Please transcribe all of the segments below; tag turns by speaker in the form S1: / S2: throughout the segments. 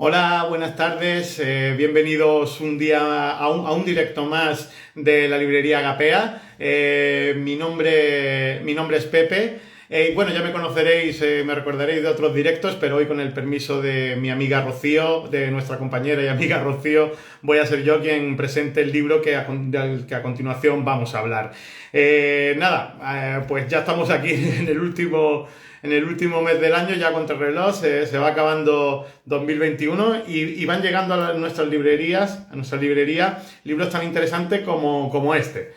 S1: Hola, buenas tardes. Bienvenidos un día a un directo más de la librería Agapea. Mi nombre es Pepe. Bueno, ya me conoceréis, me recordaréis de otros directos, pero hoy con el permiso de mi amiga Rocío, de nuestra compañera y amiga Rocío, voy a ser yo quien presente el libro del que a continuación vamos a hablar. Pues ya estamos aquí en el último mes del año, ya contra el reloj, se va acabando 2021 y van llegando a nuestras librerías, a nuestra librería, libros tan interesantes como este.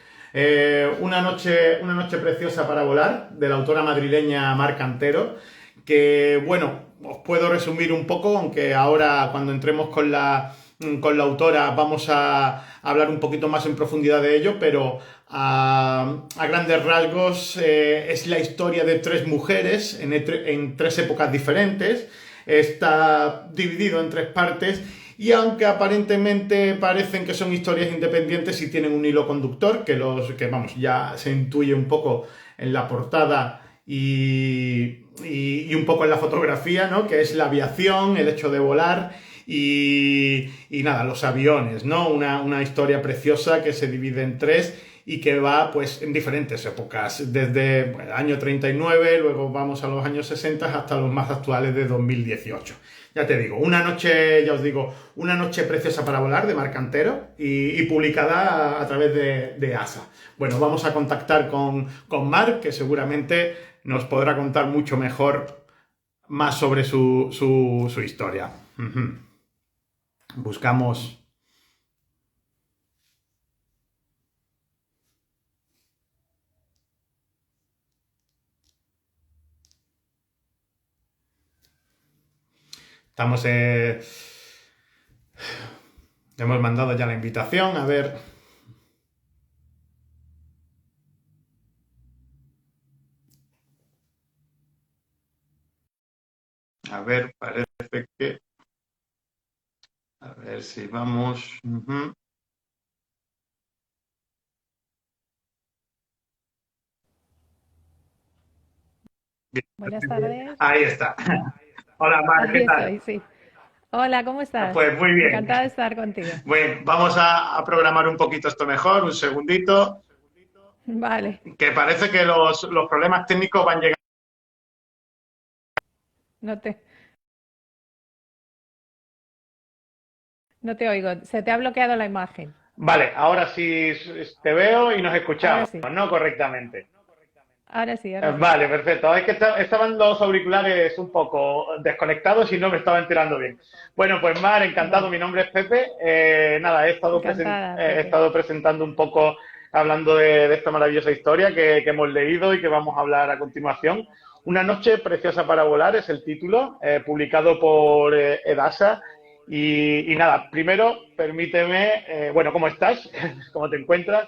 S1: Una noche preciosa para volar, de la autora madrileña Mar Cantero, que, bueno, os puedo resumir un poco, aunque ahora cuando entremos con la autora vamos a hablar un poquito más en profundidad de ello, pero a grandes rasgos es la historia de tres mujeres en tres épocas diferentes. Está dividido en tres partes y aunque aparentemente parecen que son historias independientes, sí tienen un hilo conductor que vamos, ya se intuye un poco en la portada y un poco en la fotografía, ¿no? Que es la aviación, el hecho de volar y nada, los aviones, ¿no? Una historia preciosa que se divide en tres y que va pues en diferentes épocas, desde el año 39, luego vamos a los años 60 hasta los más actuales de 2018. Ya te digo, una noche preciosa para volar de Mar Cantero y publicada a través de ASA. Bueno, vamos a contactar con Mar, que seguramente nos podrá contar mucho mejor más sobre su historia. Buscamos. Estamos. Hemos mandado ya la invitación. A ver. A ver, parece que. A ver si vamos. Bien.
S2: Buenas tardes.
S1: Ahí está. Hola, Mar, ¿qué
S2: Aquí
S1: tal?
S2: estoy, sí. Hola, ¿cómo estás?
S1: Pues muy bien.
S2: Encantada de estar contigo.
S1: Bueno, vamos a programar un poquito esto mejor, un segundito,
S2: Vale,
S1: que parece que los problemas técnicos van llegando.
S2: no te, no te oigo. Se te ha bloqueado la imagen.
S1: Vale, ahora sí te veo y nos
S2: Ahora
S1: escuchamos,
S2: sí,
S1: ¿no? Correctamente.
S2: ahora sí, ahora sí.
S1: Vale, perfecto. Es que estaban los auriculares un poco desconectados y no me estaba enterando bien. Bueno, pues Mar, encantado.
S2: Vale,
S1: Mi nombre es Pepe. Nada,
S2: encantada,
S1: he
S2: Pepe.
S1: estado presentando un poco, hablando de esta maravillosa historia que hemos leído y que vamos a hablar a continuación. Una noche preciosa para volar es el título, publicado por Edasa. Y nada, primero, permíteme, bueno, ¿cómo estás? ¿Cómo te encuentras?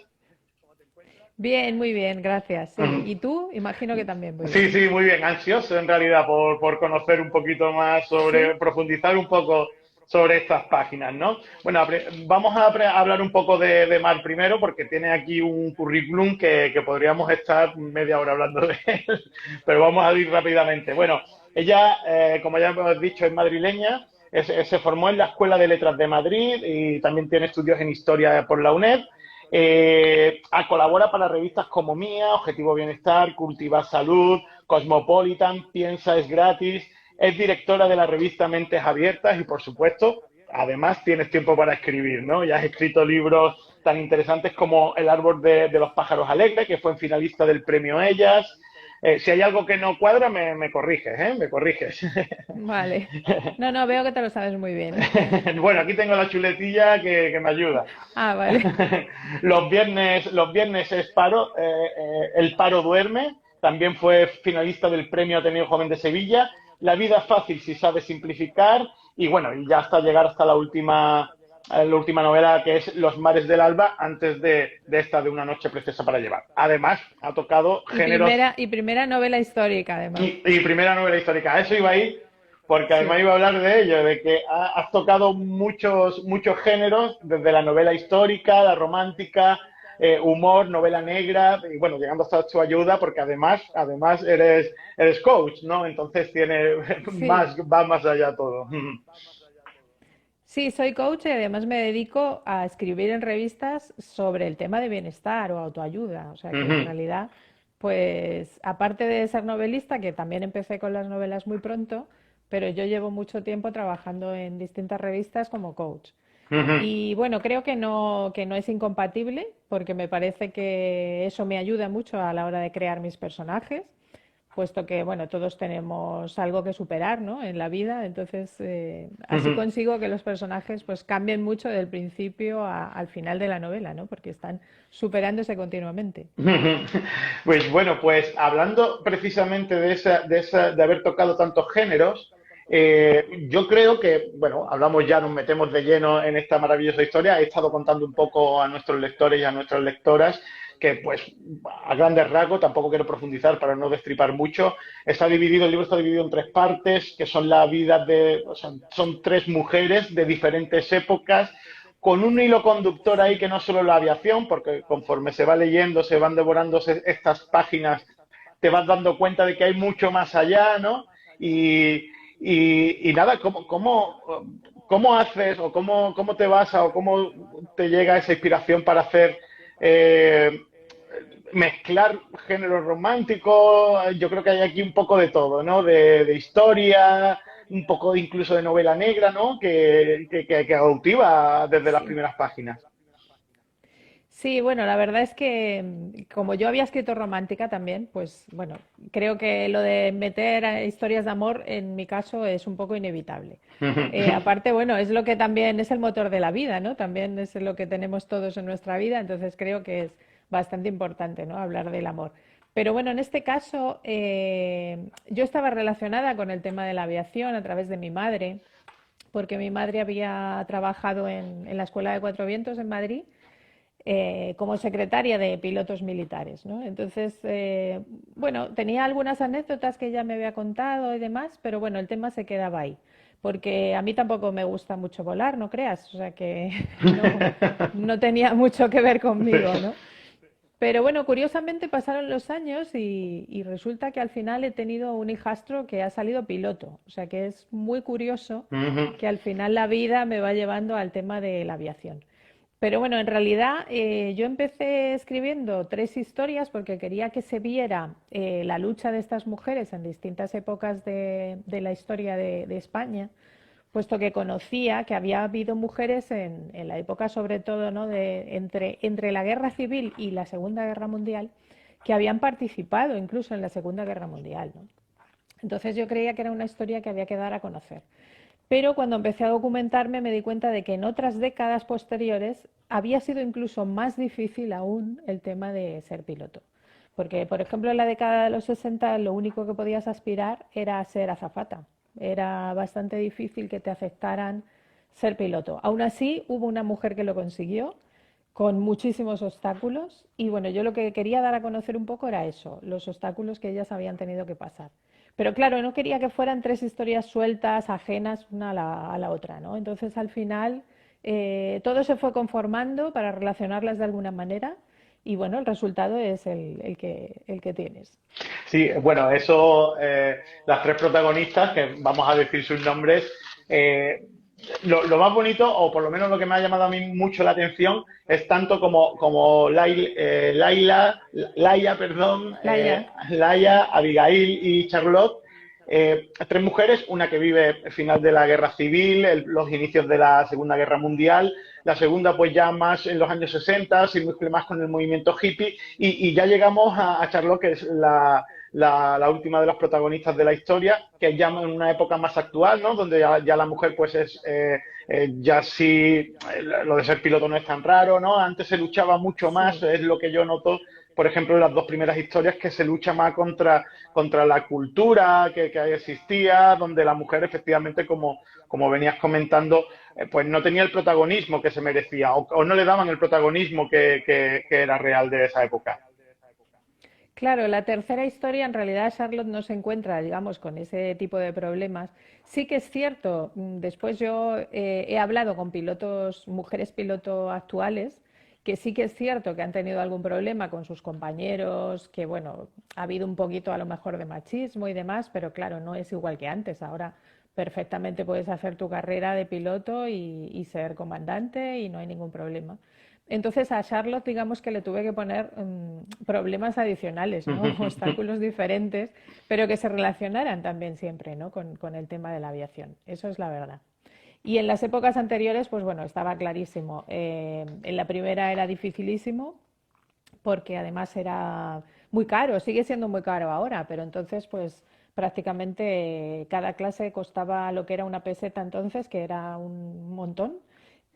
S2: Bien, muy bien, gracias. Sí. ¿Y tú? Imagino que también muy
S1: Sí,
S2: bien.
S1: sí, muy bien. Ansioso en realidad por conocer un poquito más
S2: Sí,
S1: profundizar un poco sobre estas páginas, ¿no? Bueno, vamos a hablar un poco de Mar primero porque tiene aquí un currículum que podríamos estar media hora hablando de él, pero vamos a ir rápidamente. Bueno, ella, como ya hemos dicho, es madrileña, se formó en la Escuela de Letras de Madrid y también tiene estudios en Historia por la UNED. Colabora para revistas como Mía, Objetivo Bienestar, Cultiva Salud, Cosmopolitan, Piensa es gratis. Es directora de la revista Mentes Abiertas y, por supuesto, además tienes tiempo para escribir, ¿no? Ya has escrito libros tan interesantes como El árbol de los pájaros alegres, que fue en finalista del premio Ellas. Si hay algo que no cuadra, me corriges, ¿eh? Me corriges.
S2: vale. No, no, veo que te lo sabes muy bien.
S1: Bueno, aquí tengo la chuletilla que me ayuda.
S2: Ah, vale.
S1: Los viernes es paro, el paro duerme. También fue finalista del Premio Ateneo Joven de Sevilla. La vida es fácil si sabes simplificar. Y bueno, y ya hasta llegar hasta la última novela que es Los mares del alba, antes de esta de Una noche preciosa para llevar. Además, ha tocado géneros
S2: Y primera novela histórica, además.
S1: y primera novela histórica. A eso iba a ir, porque además
S2: Sí.
S1: iba a hablar de ello, de que has tocado muchos géneros, desde la novela histórica, la romántica, humor, novela negra, y bueno, llegando hasta tu ayuda, porque además eres coach, ¿no? Entonces tiene
S2: Sí,
S1: va más allá todo.
S2: Sí, soy coach y además me dedico a escribir en revistas sobre el tema de bienestar o autoayuda. O sea que en
S1: Ujú,
S2: realidad, pues aparte de ser novelista, que también empecé con las novelas muy pronto, pero yo llevo mucho tiempo trabajando en distintas revistas como coach.
S1: ujú.
S2: Y bueno, creo que no es incompatible, porque me parece que eso me ayuda mucho a la hora de crear mis personajes, puesto que, bueno, todos tenemos algo que superar, ¿no? En la vida, entonces así
S1: Ujú.
S2: consigo que los personajes pues cambien mucho del principio al final de la novela, ¿no? Porque están superándose continuamente.
S1: Pues bueno, pues hablando precisamente de haber tocado tantos géneros, yo creo que, bueno, hablamos ya, nos metemos de lleno en esta maravillosa historia. He estado contando un poco a nuestros lectores y a nuestras lectoras que, pues, a grandes rasgos, tampoco quiero profundizar para no destripar mucho. El libro está dividido en tres partes, que son la vida o sea, son tres mujeres de diferentes épocas con un hilo conductor ahí que no es solo la aviación, porque conforme se va leyendo, se van devorándose estas páginas, te vas dando cuenta de que hay mucho más allá, ¿no? Y nada, ¿cómo haces o cómo te vas o cómo te llega esa inspiración para hacer eh, mezclar géneros románticos? Yo creo que hay aquí un poco de todo, ¿no? De historia, un poco incluso de novela negra, ¿no? Que cautiva desde las
S2: Sí.
S1: primeras páginas.
S2: Sí, bueno, la verdad es que como yo había escrito romántica también, pues bueno, creo que lo de meter historias de amor en mi caso es un poco inevitable. Aparte, bueno, es lo que también es el motor de la vida, ¿no? También es lo que tenemos todos en nuestra vida, entonces creo que es bastante importante, ¿no? Hablar del amor. Pero bueno, en este caso yo estaba relacionada con el tema de la aviación a través de mi madre, porque mi madre había trabajado en la Escuela de Cuatro Vientos en Madrid como secretaria de pilotos militares, ¿no? Entonces, bueno, tenía algunas anécdotas que ella me había contado y demás, pero bueno, el tema se quedaba ahí, porque a mí tampoco me gusta mucho volar, no creas, o sea que no tenía mucho que ver conmigo, ¿no? Pero bueno, curiosamente pasaron los años y resulta que al final he tenido un hijastro que ha salido piloto, o sea que es muy curioso que al final la vida me va llevando al tema de la aviación. Pero bueno, en realidad yo empecé escribiendo tres historias porque quería que se viera la lucha de estas mujeres en distintas épocas de la historia de España, puesto que conocía que había habido mujeres en la época sobre todo, ¿no? Entre la Guerra Civil y la Segunda Guerra Mundial que habían participado incluso en la Segunda Guerra Mundial, ¿no? Entonces yo creía que era una historia que había que dar a conocer. Pero cuando empecé a documentarme me di cuenta de que en otras décadas posteriores había sido incluso más difícil aún el tema de ser piloto. Porque, por ejemplo, en la década de los 60 lo único que podías aspirar era ser azafata. Era bastante difícil que te aceptaran ser piloto. Aún así, hubo una mujer que lo consiguió con muchísimos obstáculos y bueno, yo lo que quería dar a conocer un poco era eso, los obstáculos que ellas habían tenido que pasar. Pero claro, no quería que fueran tres historias sueltas, ajenas una a la otra, ¿no? Entonces al final todo se fue conformando para relacionarlas de alguna manera y bueno, el resultado es el que tienes.
S1: Sí, bueno, las tres protagonistas, que vamos a decir sus nombres, eh, lo más bonito, o por lo menos lo que me ha llamado a mí mucho la atención, es tanto como Laia, perdón,
S2: Laia,
S1: Laia,
S2: sí,
S1: Abigail y Charlotte, tres mujeres, una que vive el final de la Guerra Civil, los inicios de la Segunda Guerra Mundial, la segunda pues ya más en los años 60, se mezcla más con el movimiento hippie, y ya llegamos a Charlotte, que es la última de las protagonistas de la historia, que ya en una época más actual, ¿no? Donde ya la mujer pues ya sí, lo de ser piloto no es tan raro, ¿no? Antes se luchaba mucho más,
S2: sí.
S1: es lo que yo noto, por ejemplo, en las dos primeras historias, que se lucha más contra la cultura que existía, donde la mujer efectivamente, como venías comentando, pues no tenía el protagonismo que se merecía o no le daban el protagonismo que era real de esa época.
S2: Claro, la tercera historia en realidad Charlotte no se encuentra, digamos, con ese tipo de problemas. Sí que es cierto, después yo he hablado con pilotos, mujeres piloto actuales, que sí que es cierto que han tenido algún problema con sus compañeros, que bueno, ha habido un poquito a lo mejor de machismo y demás, pero claro, no es igual que antes. Ahora perfectamente puedes hacer tu carrera de piloto y ser comandante y no hay ningún problema. Entonces a Charlotte, digamos que le tuve que poner problemas adicionales, ¿no? Obstáculos diferentes, pero que se relacionaran también siempre, ¿no? Con el tema de la aviación. Eso es la verdad. Y en las épocas anteriores, pues bueno, estaba clarísimo. En la primera era dificilísimo, porque además era muy caro, sigue siendo muy caro ahora, pero entonces pues prácticamente cada clase costaba lo que era una peseta entonces, que era un montón,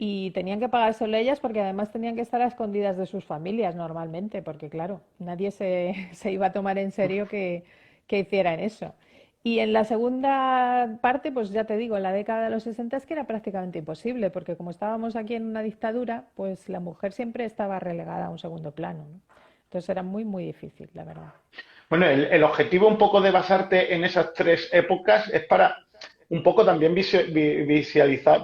S2: y tenían que pagárselo ellas porque además tenían que estar a escondidas de sus familias normalmente, porque claro, nadie se iba a tomar en serio que hicieran eso. Y en la segunda parte, pues ya te digo, en la década de los 60 es que era prácticamente imposible, porque como estábamos aquí en una dictadura, pues la mujer siempre estaba relegada a un segundo plano, ¿no? Entonces era muy, muy difícil, la verdad.
S1: Bueno, el objetivo un poco de basarte en esas tres épocas es para un poco también visualizar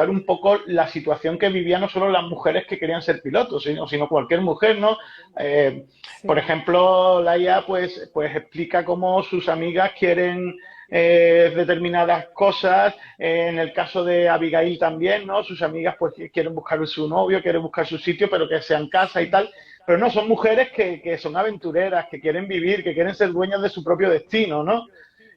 S1: un poco la situación que vivían no solo las mujeres que querían ser pilotos, sino cualquier mujer, ¿no? Eh, por
S2: Sí,
S1: ejemplo, Laia pues explica cómo sus amigas quieren determinadas cosas. En el caso de Abigail también, ¿no? Sus amigas pues quieren buscar su novio, quieren buscar su sitio, pero que sea en casa y
S2: sí,
S1: tal. Pero no, son mujeres que son aventureras, que quieren vivir, que quieren ser dueñas de su propio destino, ¿no?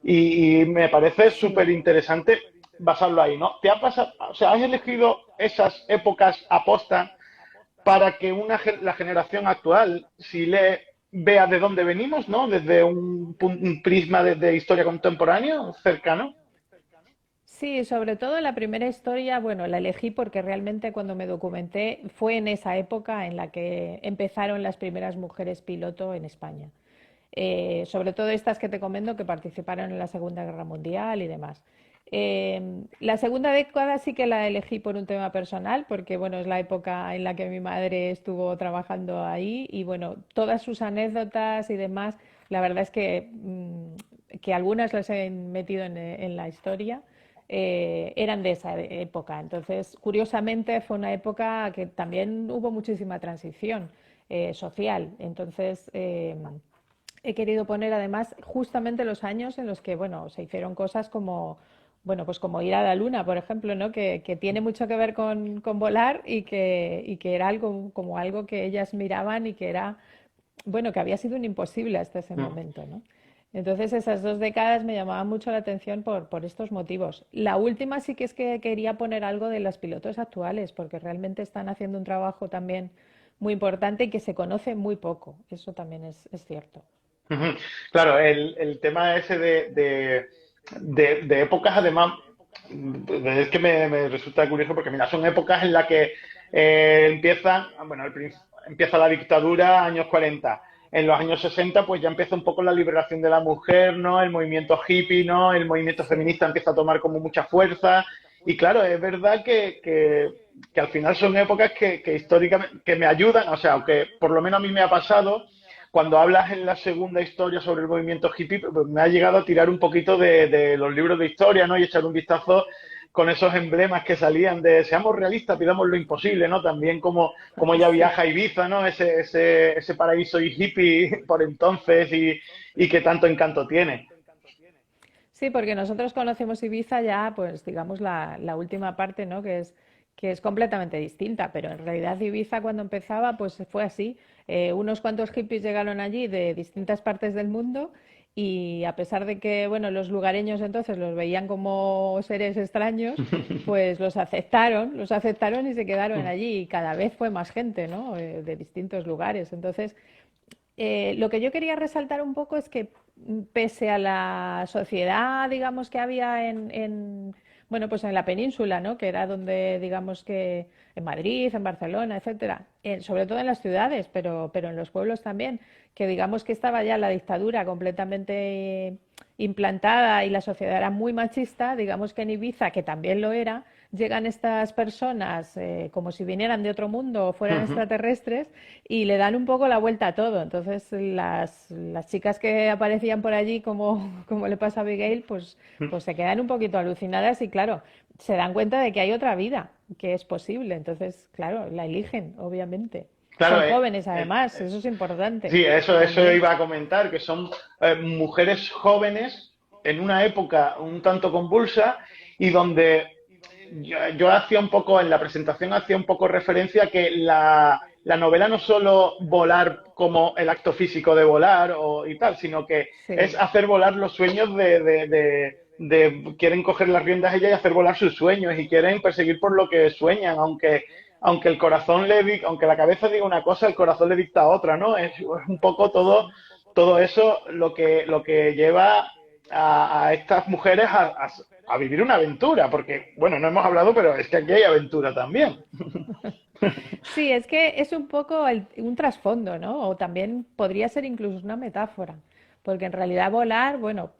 S1: Y me parece súper
S2: sí.
S1: interesante basarlo ahí, ¿no? ¿Te ha pasado, o sea, has elegido esas épocas aposta para que la generación actual, si lee, vea de dónde venimos, ¿no? Desde un prisma de historia contemporánea cercano.
S2: Sí, sobre todo la primera historia, bueno, la elegí porque realmente cuando me documenté fue en esa época en la que empezaron las primeras mujeres piloto en España. Sobre todo estas que te comento que participaron en la Segunda Guerra Mundial y demás. La segunda década sí que la elegí por un tema personal, porque bueno, es la época en la que mi madre estuvo trabajando ahí y bueno, todas sus anécdotas y demás, la verdad es que algunas las he metido en la historia. Eran de esa época. Entonces, curiosamente, fue una época que también hubo muchísima transición social. Entonces, he querido poner además justamente los años en los que, bueno, se hicieron cosas como, bueno, pues como ir a la luna, por ejemplo, ¿no? Que tiene mucho que ver con volar y que era algo como algo que ellas miraban y que era, bueno, que había sido un imposible hasta ese momento, ¿no? Entonces esas dos décadas me llamaban mucho la atención por estos motivos. La última sí que es que quería poner algo de los pilotos actuales, porque realmente están haciendo un trabajo también muy importante y que se conoce muy poco. Eso también es cierto.
S1: Ujú. Claro, el tema ese de épocas, además, es que me resulta curioso porque, mira, son épocas en las que bueno, empieza la dictadura, años 40. En los años 60, pues ya empieza un poco la liberación de la mujer, ¿no? El movimiento hippie, ¿no? El movimiento
S2: Sí.
S1: feminista empieza a tomar como mucha fuerza. Y claro, es verdad que al final son épocas que históricamente que me ayudan, o sea, aunque por lo menos a mí me ha pasado cuando hablas en la segunda historia sobre el movimiento hippie, pues me ha llegado a tirar un poquito de los libros de historia, ¿no? Y echar un vistazo con esos emblemas que salían de seamos realistas, pidamos lo imposible, ¿no? También como ella
S2: Sí.
S1: viaja a Ibiza, ¿no? Ese paraíso hippie por entonces y que tanto encanto tiene.
S2: Sí, porque nosotros conocemos Ibiza ya, pues digamos la última parte, ¿no? Que es completamente distinta, pero en realidad Ibiza cuando empezaba, pues fue así. Unos cuantos hippies llegaron allí de distintas partes del mundo y a pesar de que, bueno, los lugareños entonces los veían como seres extraños, pues los aceptaron y se quedaron allí y cada vez fue más gente, ¿no? De distintos lugares. Entonces, lo que yo quería resaltar un poco es que pese a la sociedad, digamos, que había bueno, pues en la península, ¿no? Que era donde, digamos que en Madrid, en Barcelona, etcétera, sobre todo en las ciudades, pero en los pueblos también, que digamos que estaba ya la dictadura completamente implantada y la sociedad era muy machista, digamos que en Ibiza, que también lo era, llegan estas personas como si vinieran de otro mundo o fueran extraterrestres y le dan un poco la vuelta a todo. Entonces las chicas que aparecían por allí, como le pasa a Abigail, pues se quedan un poquito alucinadas y claro, se dan cuenta de que hay otra vida, que es posible. Entonces, claro, la eligen, obviamente.
S1: Claro,
S2: Son jóvenes además, eso es importante
S1: sí, eso
S2: también.
S1: iba a comentar, que son mujeres jóvenes en una época un tanto convulsa y donde yo hacía un poco, en la presentación hacía un poco referencia a que la novela no solo volar como el acto físico de volar y tal, sino que es
S2: Sí.
S1: hacer volar los sueños quieren coger las riendas ella y hacer volar sus sueños y quieren perseguir por lo que sueñan, aunque el corazón aunque la cabeza diga una cosa, el corazón le dicta otra, ¿no? Es un poco todo eso lo que lleva a estas mujeres a vivir una aventura, porque, bueno, no hemos hablado, pero es que aquí hay aventura también.
S2: Sí, es que es un poco un trasfondo, ¿no? O también podría ser incluso una metáfora, porque en realidad volar, bueno,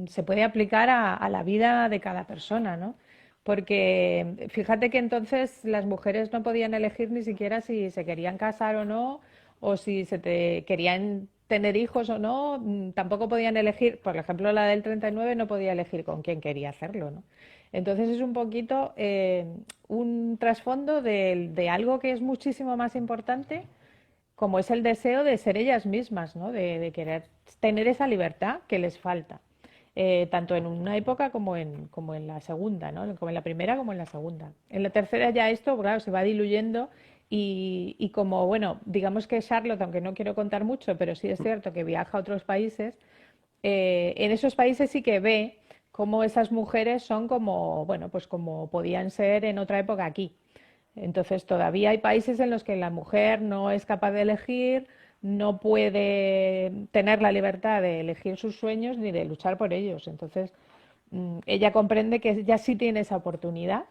S2: se puede aplicar a la vida de cada persona, ¿no? Porque fíjate que entonces las mujeres no podían elegir ni siquiera si se querían casar o no, o si querían tener hijos o no, tampoco podían elegir, por ejemplo, la del 39 no podía elegir con quién quería hacerlo, ¿no? Entonces es un poquito un trasfondo de algo que es muchísimo más importante, como es el deseo de ser ellas mismas, ¿no? De querer tener esa libertad que les falta, tanto en una época como en la segunda, ¿no? Como en la primera como en la segunda. En la tercera ya esto, claro, se va diluyendo y como, bueno, digamos que Charlotte, aunque no quiero contar mucho, pero sí es cierto que viaja a otros países, en esos países sí que ve cómo esas mujeres son como, bueno, pues como podían ser en otra época aquí. Entonces todavía hay países en los que la mujer no es capaz de elegir, no puede tener la libertad de elegir sus sueños ni de luchar por ellos. Entonces ella comprende que ya sí tiene esa oportunidad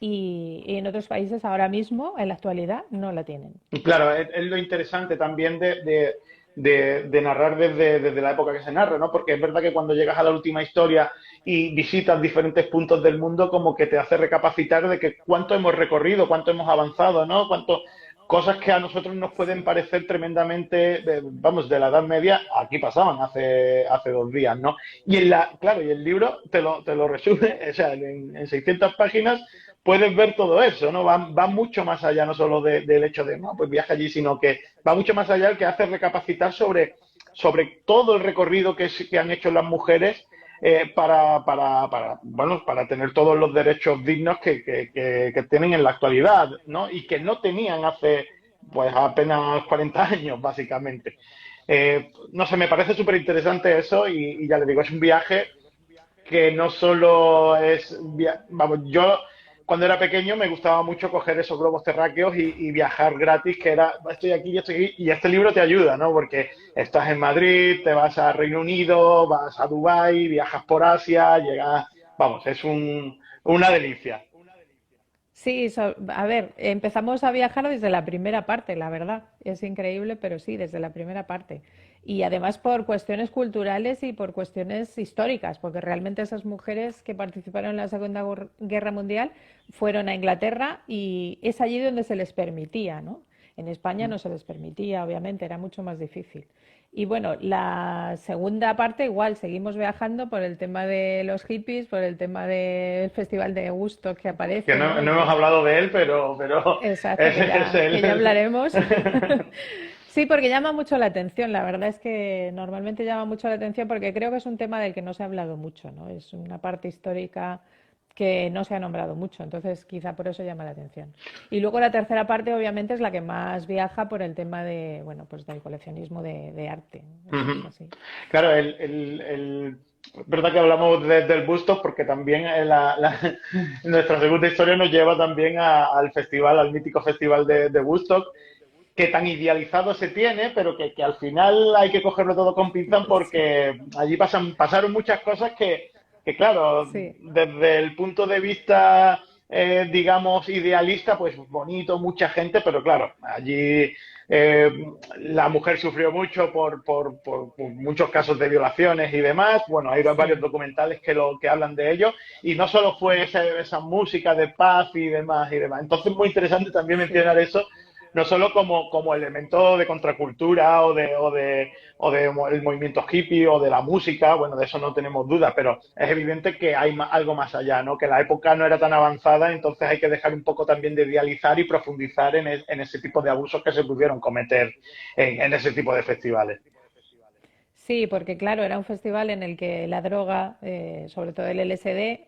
S2: y en otros países ahora mismo, en la actualidad, no la tienen.
S1: Claro, es lo interesante también de narrar desde la época que se narra, ¿no? Porque es verdad que cuando llegas a la última historia y visitas diferentes puntos del mundo, como que te hace recapacitar de que cuánto hemos recorrido, cuánto hemos avanzado, ¿no? Cosas que a nosotros nos pueden
S2: Sí.
S1: parecer tremendamente, vamos, de la Edad Media, aquí pasaban hace 2 días, ¿no? Claro, y el libro te lo resume, o sea, en 600 páginas puedes ver todo eso, ¿no? Va mucho más allá, no solo del hecho de, no, pues viaja allí, sino que va mucho más allá el que hace recapacitar sobre todo el recorrido que han hecho las mujeres bueno, para tener todos los derechos dignos que tienen en la actualidad, ¿no? Y que no tenían hace, pues, apenas 40 años, básicamente. No sé, me parece súper interesante eso y ya le digo, es un viaje que no solo es, vamos, yo cuando era pequeño me gustaba mucho coger esos globos terráqueos y viajar gratis, que era, estoy aquí, y este libro te ayuda, ¿no? Porque estás en Madrid, te vas a Reino Unido, vas a Dubái, viajas por Asia, llegas, vamos, es una delicia.
S2: Sí, a ver, empezamos a viajar desde la primera parte, la verdad. Es increíble, pero sí, desde la primera parte. Y además por cuestiones culturales y por cuestiones históricas, porque realmente esas mujeres que participaron en la Segunda Guerra Mundial fueron a Inglaterra y es allí donde se les permitía, ¿no? En España no se les permitía, obviamente, era mucho más difícil. Y bueno, la segunda parte igual, seguimos viajando por el tema de los hippies, por el tema del festival de Woodstock que
S1: Que
S2: aparece,
S1: no,
S2: ¿no?
S1: no
S2: Y
S1: hemos
S2: que,
S1: hablado de él, pero
S2: exacto,
S1: es
S2: que ya
S1: él.
S2: hablaremos. Sí, porque llama mucho la atención. La verdad es que normalmente llama mucho la atención porque creo que es un tema del que no se ha hablado mucho, ¿no? Es una parte histórica que no se ha nombrado mucho, entonces quizá por eso llama la atención. Y luego la tercera parte, obviamente, es la que más viaja por el tema de, bueno, pues del coleccionismo de arte. Eso es así.
S1: Claro, es verdad que hablamos del Busto porque también nuestra segunda historia nos lleva también al festival, al mítico festival de Woodstock, que tan idealizado se tiene, pero que al final hay que cogerlo todo con pinzas
S2: Sí,
S1: porque allí pasaron muchas cosas que, claro,
S2: sí.
S1: desde el punto de vista, digamos, idealista, pues bonito, mucha gente, pero claro, allí eh, la mujer sufrió mucho por muchos casos de violaciones y demás. Bueno, hay varios
S2: Sí.
S1: documentales que hablan de ello. Y no solo fue esa música de paz y demás y demás. Entonces, muy interesante también mencionar
S2: Sí.
S1: eso, no solo como elemento de contracultura o de el movimiento hippie o de la música, bueno, de eso no tenemos duda, pero es evidente que hay algo más allá, ¿no? Que la época no era tan avanzada, entonces hay que dejar un poco también de idealizar y profundizar en ese tipo de abusos que se pudieron cometer en ese tipo de festivales.
S2: Sí, porque claro, era un festival en el que la droga, sobre todo el LSD,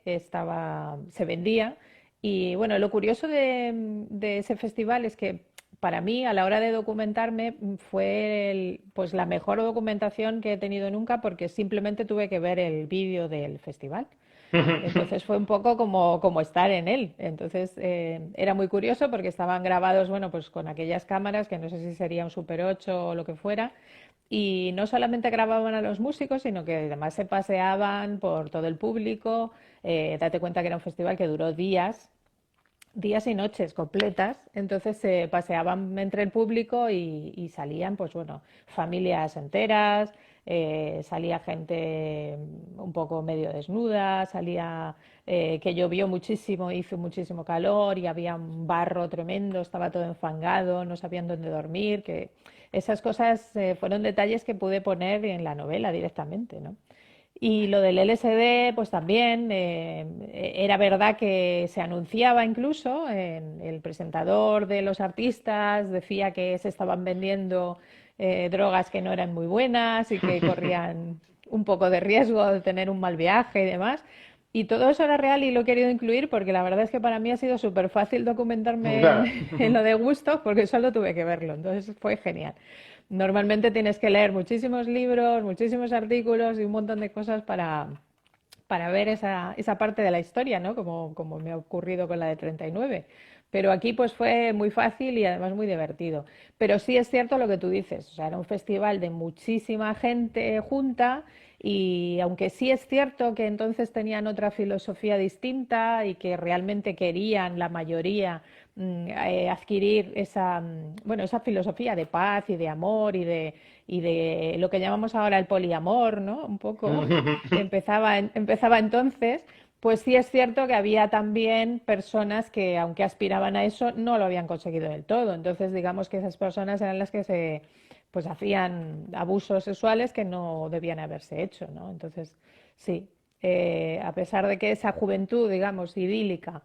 S2: se vendía. Y bueno, lo curioso de ese festival es que para mí, a la hora de documentarme, fue pues la mejor documentación que he tenido nunca porque simplemente tuve que ver el vídeo del festival. Entonces fue un poco como estar en él. Entonces era muy curioso porque estaban grabados, bueno, pues con aquellas cámaras que no sé si sería un Super 8 o lo que fuera. Y no solamente grababan a los músicos, sino que además se paseaban por todo el público. Date cuenta que era un festival que duró días y noches completas. Entonces se paseaban entre el público y salían, pues bueno, familias enteras, salía gente un poco medio desnuda, salía que llovió muchísimo, hizo muchísimo calor y había un barro tremendo, estaba todo enfangado, no sabían dónde dormir, que esas cosas fueron detalles que pude poner en la novela directamente, ¿no? Y lo del LSD, pues también era verdad que se anunciaba incluso, el presentador de los artistas decía que se estaban vendiendo drogas que no eran muy buenas y que corrían un poco de riesgo de tener un mal viaje y demás. Y todo eso era real y lo he querido incluir porque la verdad es que para mí ha sido súper fácil documentarme
S1: Claro.
S2: en lo de gusto porque solo tuve que verlo. Entonces fue genial. Normalmente tienes que leer muchísimos libros, muchísimos artículos y un montón de cosas para ver esa parte de la historia, ¿no? Como me ha ocurrido con la de 39. Pero aquí pues fue muy fácil y además muy divertido. Pero sí es cierto lo que tú dices, o sea, era un festival de muchísima gente junta y aunque sí es cierto que entonces tenían otra filosofía distinta y que realmente querían la mayoría adquirir bueno, esa filosofía de paz y de amor y de lo que llamamos ahora el poliamor, ¿no? Un poco empezaba entonces, pues sí es cierto que había también personas que, aunque aspiraban a eso, no lo habían conseguido del todo. Entonces, digamos que esas personas eran las que pues hacían abusos sexuales que no debían haberse hecho, ¿no? Entonces, sí, a pesar de que esa juventud, digamos, idílica,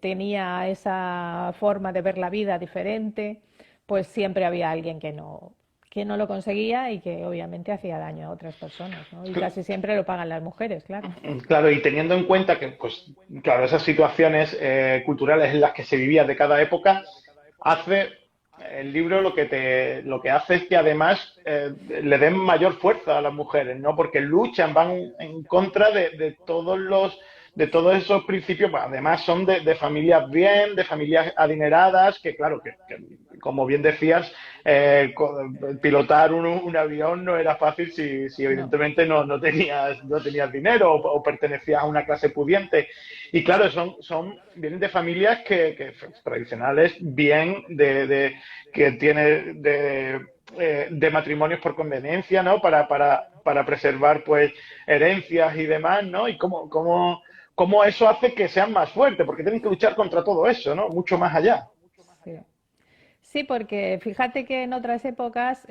S2: tenía esa forma de ver la vida diferente, pues siempre había alguien que no lo conseguía y que obviamente hacía daño a otras personas, ¿no? Y casi siempre lo pagan las mujeres, claro.
S3: Claro, y teniendo en cuenta que, pues, claro, esas situaciones culturales en las que se vivía de cada época, hace el libro lo que hace es que además le den mayor fuerza a las mujeres, ¿no? Porque luchan, van en contra de todos esos principios, pues, además son de familias bien, de familias adineradas, que claro, que como bien decías, pilotar un avión no era fácil si
S2: No,
S3: evidentemente no tenías dinero o pertenecías a una clase pudiente. Y claro, vienen de familias que tradicionales, bien, que tiene de matrimonios por conveniencia, ¿no? Para preservar, pues, herencias y demás, ¿no? Y cómo eso hace que sean más fuertes, porque tienen que luchar contra todo eso, ¿no? Mucho más allá.
S2: sí. Sí, porque fíjate que en otras épocas,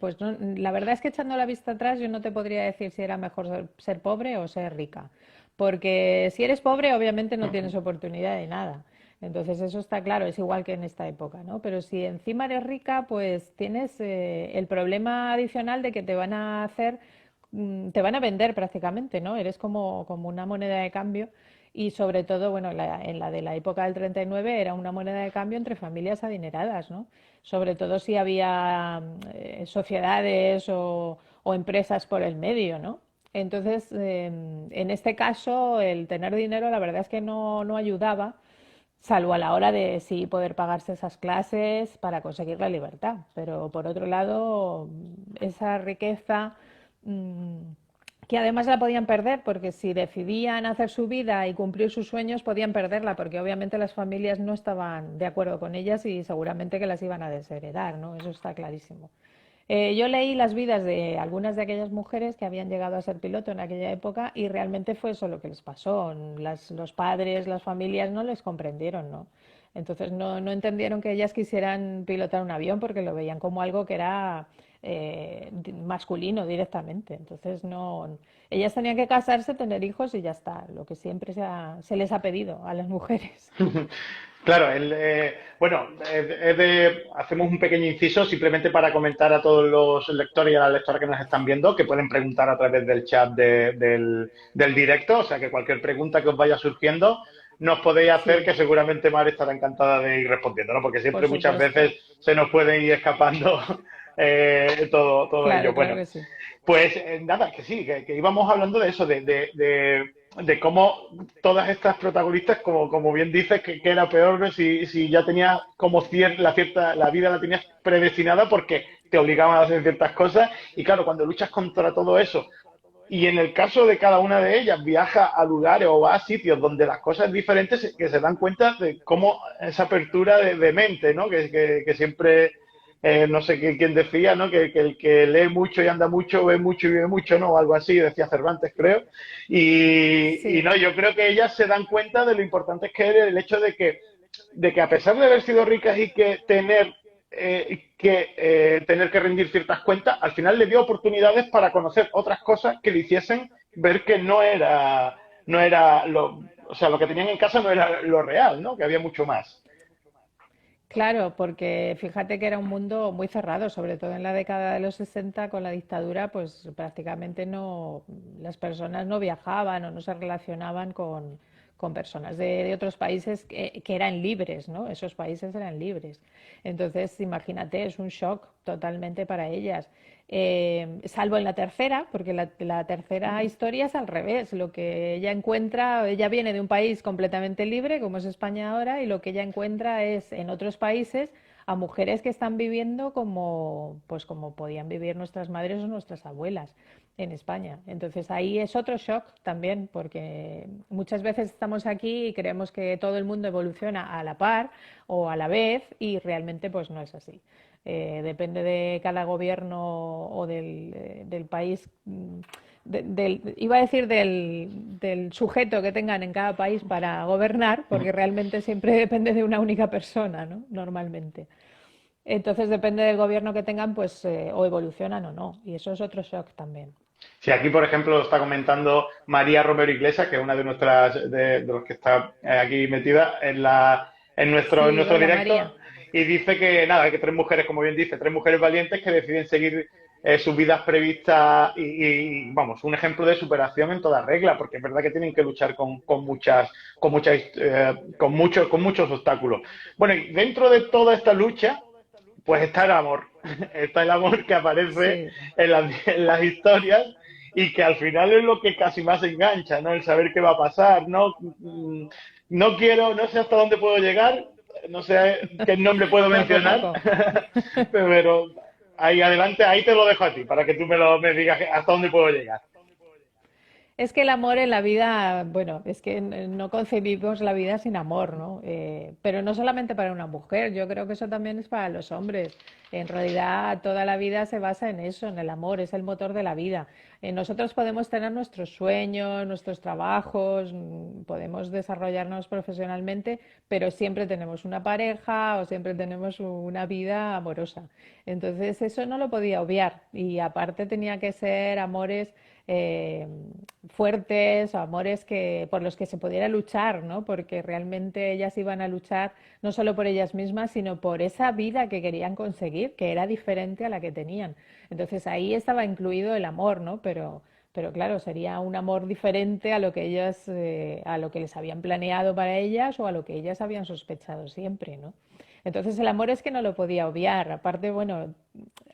S2: pues la verdad es que echando la vista atrás yo no te podría decir si era mejor ser pobre o ser rica, porque si eres pobre obviamente no tienes oportunidad de nada. Entonces eso está claro, es igual que en esta época, ¿no? Pero si encima eres rica, pues tienes el problema adicional de que te van a vender prácticamente, ¿no? Eres como una moneda de cambio y sobre todo, bueno, en la de la época del 39 era una moneda de cambio entre familias adineradas, ¿no? Sobre todo si había sociedades o empresas por el medio, ¿no? Entonces, en este caso, el tener dinero, la verdad es que no ayudaba, salvo a la hora de sí poder pagarse esas clases para conseguir la libertad. Pero por otro lado, esa riqueza mm, que además la podían perder, porque si decidían hacer su vida y cumplir sus sueños, podían perderla, porque obviamente las familias no estaban de acuerdo con ellas y seguramente que las iban a desheredar, ¿no? Eso está clarísimo. Yo leí las vidas de algunas de aquellas mujeres que habían llegado a ser piloto en aquella época y realmente fue eso lo que les pasó. Los padres, las familias no les comprendieron, ¿no? Entonces no entendieron que ellas quisieran pilotar un avión porque lo veían como algo que era masculino directamente. Entonces ellas tenían que casarse, tener hijos y ya está, lo que siempre se les ha pedido a las mujeres.
S3: Claro, bueno, hacemos un pequeño inciso simplemente para comentar a todos los lectores y a las lectoras que nos están viendo que pueden preguntar a través del chat del directo, o sea que cualquier pregunta que os vaya surgiendo nos podéis hacer,
S2: Sí,
S3: que seguramente Mar estará encantada de ir respondiendo, ¿no? Porque
S2: por
S3: siempre muchas
S2: supuesto.
S3: veces se nos puede ir escapando todo ello.
S2: Claro, claro
S3: Bueno,
S2: que sí.
S3: pues nada, que sí, que íbamos hablando de eso, de cómo todas estas protagonistas, como bien dices, que era peor, ¿no? Si ya tenías como la vida la tenías predestinada porque te obligaban a hacer ciertas cosas. Y claro, cuando luchas contra todo eso, y en el caso de cada una de ellas viaja a lugares o va a sitios donde las cosas diferentes, que se dan cuenta de cómo esa apertura de mente, ¿no? Que siempre, no sé quién decía, ¿no? Que el que lee mucho y anda mucho, ve mucho y vive mucho, ¿no? O algo así, decía Cervantes, creo. Y
S2: Sí,
S3: no, yo creo que ellas se dan cuenta de lo importante que es el hecho de que a pesar de haber sido ricas y tener que rendir ciertas cuentas, al final le dio oportunidades para conocer otras cosas que le hiciesen ver que no era o sea, lo que tenían en casa no era lo real, ¿no? Que había mucho más.
S2: claro, porque fíjate que era un mundo muy cerrado, sobre todo en la década de los 60 con la dictadura, pues prácticamente no, las personas no viajaban o no se relacionaban con personas de otros países que eran libres, ¿no? Esos países eran libres. Entonces, imagínate, es un shock totalmente para ellas. Salvo en la tercera, porque la tercera historia es al revés. Lo que ella encuentra, ella viene de un país completamente libre, como es España ahora, y lo que ella encuentra es en otros países a mujeres que están viviendo como, pues como podían vivir nuestras madres o nuestras abuelas en España. Entonces ahí es otro shock también, porque muchas veces estamos aquí y creemos que todo el mundo evoluciona a la par o a la vez y realmente pues no es así. Depende de cada gobierno o del país, iba a decir del sujeto que tengan en cada país para gobernar, porque realmente siempre depende de una única persona, ¿no? Normalmente. Entonces depende del gobierno que tengan, pues o evolucionan o no. Y eso es otro shock también.
S3: Si aquí, por ejemplo, está comentando María Romero Iglesias, que es una de nuestras, de los que está aquí metida en
S2: Sí,
S3: nuestro
S2: hola María.
S3: directo, y dice que nada, que tres mujeres, como bien dice, tres mujeres valientes que deciden seguir sus vidas previstas vamos, un ejemplo de superación en toda regla, porque es verdad que tienen que luchar con muchos obstáculos. Bueno, y dentro de toda esta lucha, pues está el amor. Está el amor que aparece
S2: Sí,
S3: en las historias y que al final es lo que casi más engancha, ¿no? El saber qué va a pasar, ¿no? No sé hasta dónde puedo llegar, no sé qué nombre puedo
S2: poco a
S3: mencionar,
S2: poco.
S3: pero ahí adelante, ahí te lo dejo a ti, para que tú me digas hasta dónde puedo llegar.
S2: Es que el amor en la vida, bueno, es que no concebimos la vida sin amor, ¿no? Pero no solamente para una mujer, yo creo que eso también es para los hombres. En realidad, toda la vida se basa en eso, en el amor, es el motor de la vida. Nosotros podemos tener nuestros sueños, nuestros trabajos, podemos desarrollarnos profesionalmente, pero siempre tenemos una pareja o siempre tenemos una vida amorosa. Entonces, eso no lo podía obviar y aparte tenía que ser amores eh, fuertes o amores por los que se pudiera luchar, ¿no? Porque realmente ellas iban a luchar no solo por ellas mismas, sino por esa vida que querían conseguir, que era diferente a la que tenían. Entonces ahí estaba incluido el amor, ¿no? Pero claro, sería un amor diferente a lo que ellas, a lo que les habían planeado para ellas o a lo que ellas habían sospechado siempre, ¿no? Entonces el amor es que no lo podía obviar. Aparte, bueno,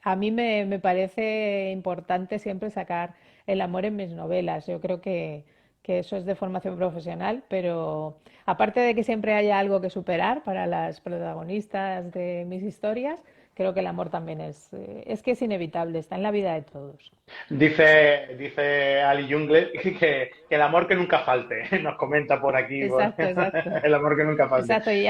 S2: a mí me parece importante siempre sacar el amor en mis novelas. Yo creo que eso es de formación profesional, pero aparte de que siempre haya algo que superar para las protagonistas de mis historias, creo que el amor también es que es inevitable, está en la vida de todos.
S3: Dice Ali Jungle que el amor que nunca falte, nos comenta por aquí,
S2: Exacto, exacto.
S3: el amor que nunca falte.
S2: Exacto, y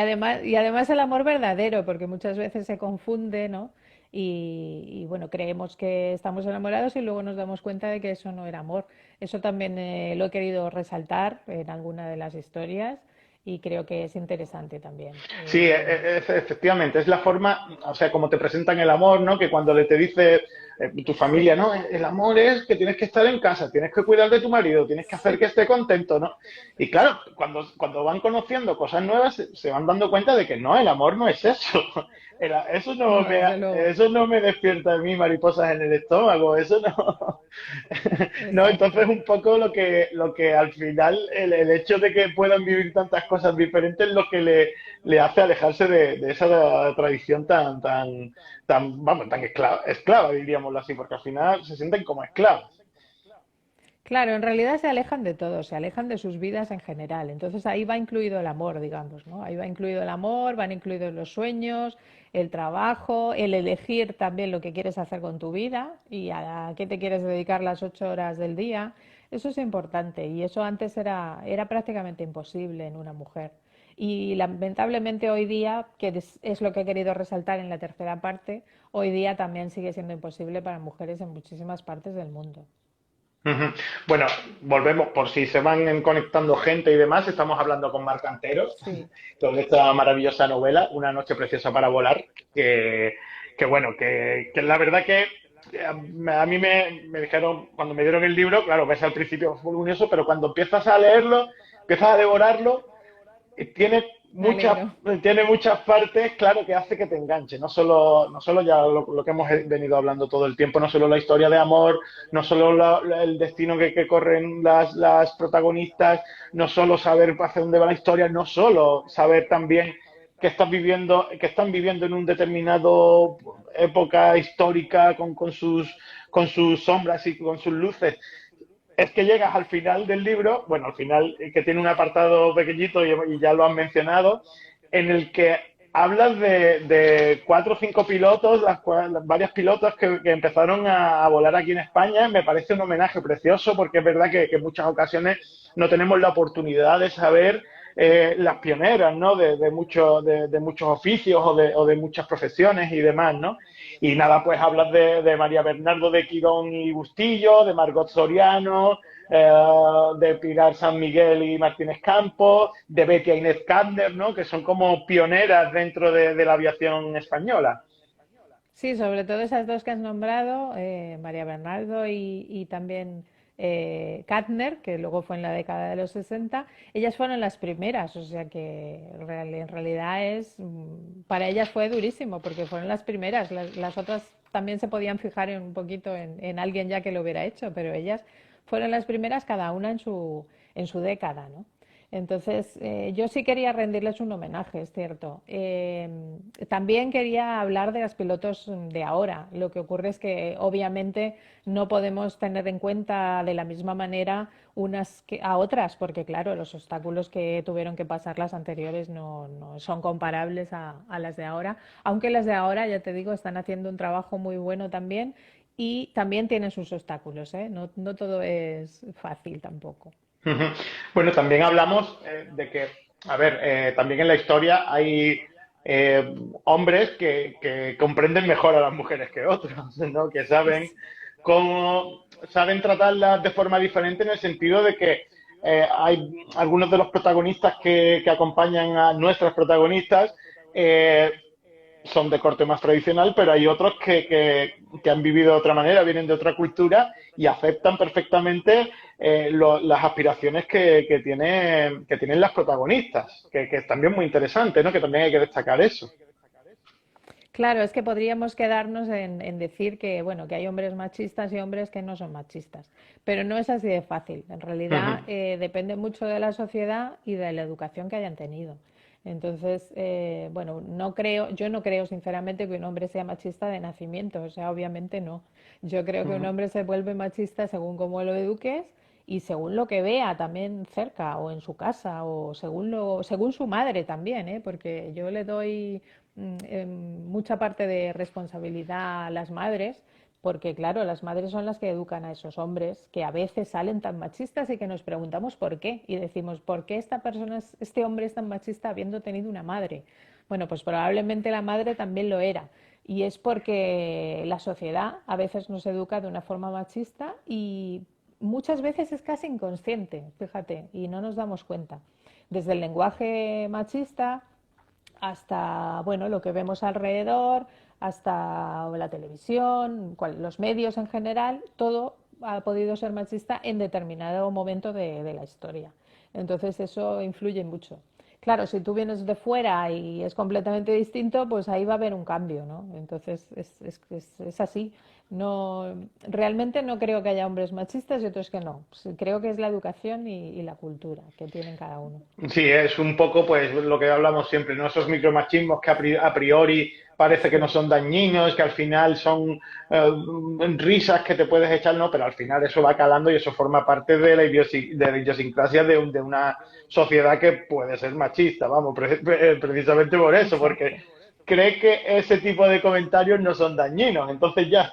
S2: además el amor verdadero, porque muchas veces se confunde, ¿no? Y bueno, creemos que estamos enamorados y luego nos damos cuenta de que eso no era amor. Eso también lo he querido resaltar en alguna de las historias y creo que es interesante también.
S3: Sí, efectivamente, es la forma, o sea, como te presentan el amor, ¿no? Que cuando te dice Tu familia, ¿no? El amor es que tienes que estar en casa, tienes que cuidar de tu marido, tienes que hacer que esté contento, ¿no? Y claro, cuando van conociendo cosas nuevas, se van dando cuenta de que no, el amor no es eso. Eso no
S2: No,
S3: me,
S2: desde luego.
S3: eso no me despierta a mí mariposas en el estómago, eso no. No, entonces
S2: Exacto.
S3: un poco lo que al final, el hecho de que puedan vivir tantas cosas diferentes es lo que le hace alejarse de esa tradición vamos, tan esclava, diríamoslo así, porque al final se sienten como esclavos.
S2: Claro, en realidad se alejan de todo, se alejan de sus vidas en general. Entonces ahí va incluido el amor, digamos, ¿no? Ahí va incluido el amor, van incluidos los sueños, el trabajo, el elegir también lo que quieres hacer con tu vida y a qué te quieres dedicar las 8 horas del día. Eso es importante y eso antes era prácticamente imposible en una mujer. Y lamentablemente hoy día, que es lo que he querido resaltar en la tercera parte, hoy día también sigue siendo imposible para mujeres en muchísimas partes del mundo.
S3: Ujú. Bueno, volvemos, por si se van conectando gente y demás, estamos hablando con Marc Antero,
S2: Sí.
S3: con esta maravillosa novela, Una noche preciosa para volar, que bueno, que la verdad que a mí me dijeron, cuando me dieron el libro, claro, ves al principio voluminoso, pero cuando empiezas a leerlo, empiezas a devorarlo, tiene
S2: Me
S3: muchas,
S2: alegro.
S3: tiene muchas partes, claro, que hace que te enganche. No solo ya lo que hemos venido hablando todo el tiempo, no solo la historia de amor, no solo el destino que corren las protagonistas, no solo saber hacia dónde va la historia, no solo saber también que están viviendo en un determinado época histórica con sus sombras y con sus luces, es que llegas al final del libro, bueno, al final que tiene un apartado pequeñito y ya lo han mencionado, en el que hablas de 4 o 5 pilotos, varias pilotos que empezaron a volar aquí en España. Me parece un homenaje precioso porque es verdad que en muchas ocasiones no tenemos la oportunidad de saber las pioneras, ¿no? De muchos oficios o de muchas profesiones y demás, ¿no? Y nada, pues hablas de María Bernardo de Quirón y Bustillo, de Margot Soriano, de Pilar San Miguel y Martínez Campos, de Betty Inés Kandner, ¿no? Que son como pioneras dentro de la aviación española.
S2: Sí, sobre todo esas dos que has nombrado, María Bernardo y también Katner, que luego fue en la década de los 60, ellas fueron las primeras, o sea que en realidad para ellas fue durísimo, porque fueron las primeras, las otras también se podían fijar un poquito en alguien ya que lo hubiera hecho, pero ellas fueron las primeras, cada una en su década, ¿no? Entonces, yo sí quería rendirles un homenaje, es cierto. También quería hablar de las pilotos de ahora. Lo que ocurre es que obviamente no podemos tener en cuenta de la misma manera unas a otras, porque claro, los obstáculos que tuvieron que pasar las anteriores no son comparables a las de ahora, aunque las de ahora, ya te digo, están haciendo un trabajo muy bueno también y también tienen sus obstáculos, ¿eh? No todo es fácil tampoco.
S3: Ujú. Bueno, también hablamos de que, a ver, también en la historia hay hombres que comprenden mejor a las mujeres que otros, ¿no? Que saben tratarlas de forma diferente en el sentido de que hay algunos de los protagonistas que acompañan a nuestras protagonistas, eh, son de corte más tradicional, pero hay otros que han vivido de otra manera, vienen de otra cultura y aceptan perfectamente las aspiraciones que tienen las protagonistas, que es también muy interesante, ¿no? Que también hay que destacar eso.
S2: Claro, es que podríamos quedarnos en decir que, bueno, que hay hombres machistas y hombres que no son machistas, pero no es así de fácil. En realidad,
S3: Ujú.
S2: depende mucho de la sociedad y de la educación que hayan tenido. Entonces, bueno, yo no creo sinceramente que un hombre sea machista de nacimiento, o sea, obviamente no. Yo creo que un
S3: Ujú.
S2: hombre se vuelve machista según cómo lo eduques y según lo que vea también cerca o en su casa o según su madre también, ¿eh? Porque yo le doy mucha parte de responsabilidad a las madres, porque claro, las madres son las que educan a esos hombres que a veces salen tan machistas y que nos preguntamos por qué y decimos, ¿por qué este hombre es tan machista habiendo tenido una madre? Bueno, pues probablemente la madre también lo era. Y es porque la sociedad a veces nos educa de una forma machista y muchas veces es casi inconsciente, fíjate, y no nos damos cuenta. Desde el lenguaje machista hasta, bueno, lo que vemos alrededor, hasta la televisión, los medios en general, todo ha podido ser machista en determinado momento de la historia. Entonces eso influye mucho. Claro, si tú vienes de fuera y es completamente distinto, pues ahí va a haber un cambio, ¿no? Entonces es así. No, realmente no creo que haya hombres machistas y otros que no. Sí, creo que es la educación y la cultura que tienen cada uno.
S3: Sí, es un poco pues lo que hablamos siempre, ¿no? Esos micromachismos que a priori parece que no
S2: Sí,
S3: son dañinos, que al final son risas que te puedes echar, ¿no? Pero al final eso va calando y eso forma parte de de la idiosincrasia de una sociedad que puede ser machista, vamos, precisamente por eso, porque
S2: exacto,
S3: cree que ese tipo de comentarios no son dañinos. Entonces ya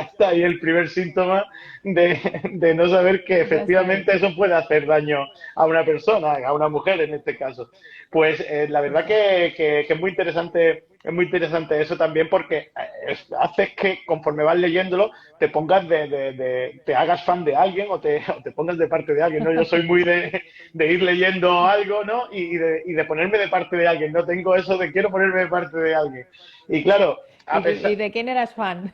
S3: está ahí el primer síntoma de no saber que
S2: ya está ahí.
S3: efectivamente eso puede hacer daño a una persona, a una mujer en este caso. Pues la verdad
S2: Exacto.
S3: que es muy interesante eso también porque haces que conforme vas leyéndolo te pongas te hagas fan de alguien o te pongas de parte de alguien, ¿no? Yo soy muy de ir leyendo algo, ¿no? Y de ponerme de parte de alguien, no tengo eso de quiero ponerme de parte de alguien. Y claro, a
S2: Y
S3: pesar,
S2: de quién eras fan?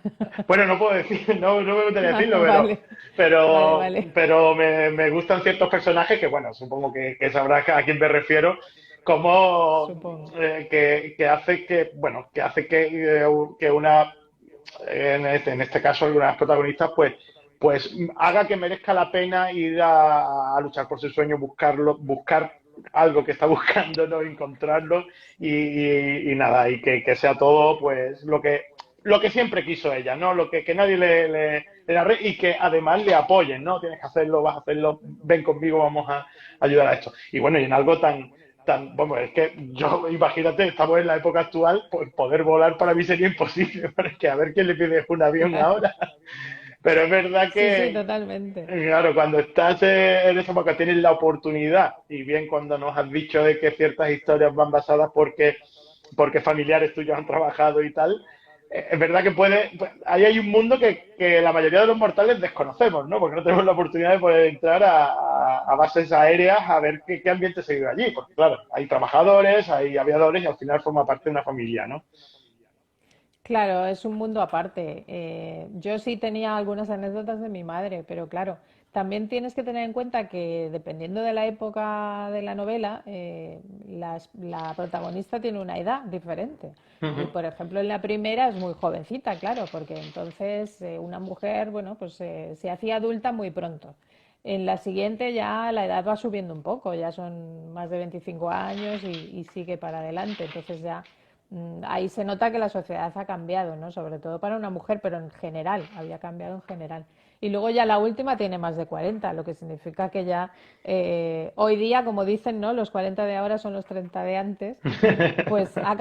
S3: bueno, no puedo decir, no me gustaría
S2: Ah,
S3: decirlo,
S2: vale, vale, vale,
S3: pero me gustan ciertos personajes que, bueno, supongo que sabrás a quién me refiero, como
S2: supongo.
S3: que hace que, bueno, que hace que una, en este caso, algunas protagonistas, pues haga que merezca la pena ir a luchar por su sueño, buscar algo que está buscando, no encontrarlo y nada, y que sea todo pues lo que siempre quiso ella, ¿no? Que nadie le narre y que además le apoyen, ¿no? Tienes que hacerlo, vas a hacerlo, ven conmigo, vamos a ayudar a esto. Y bueno, y en algo bueno, es que yo, imagínate, estamos en la época actual, pues poder volar para mí sería imposible, porque a ver quién le pide un avión
S2: Claro.
S3: ahora. Pero es verdad
S2: Sí, sí,
S3: que,
S2: totalmente.
S3: claro, cuando estás en esa época tienes la oportunidad, y bien cuando nos has dicho de que ciertas historias van basadas porque familiares tuyos han trabajado y tal, es verdad que pues, ahí hay un mundo que la mayoría de los mortales desconocemos, ¿no? Porque no tenemos la oportunidad de poder entrar a bases aéreas a ver qué ambiente se vive allí, porque claro, hay trabajadores, hay aviadores y al final forma parte de una familia, ¿no?
S2: Claro, es un mundo aparte. Yo sí tenía algunas anécdotas de mi madre, pero claro, también tienes que tener en cuenta que dependiendo de la época de la novela, la protagonista tiene una edad diferente. Y
S3: Ujú.
S2: por ejemplo, en la primera es muy jovencita, claro, porque entonces una mujer, bueno, pues se hacía adulta muy pronto. En la siguiente ya la edad va subiendo un poco, ya son más de 25 años y sigue para adelante. Entonces ya ahí se nota que la sociedad ha cambiado, ¿no? Sobre todo para una mujer, pero en general, había cambiado en general. Y luego ya la última tiene más de 40, lo que significa que ya hoy día, como dicen, ¿no? Los 40 de ahora son los 30 de antes, pues ha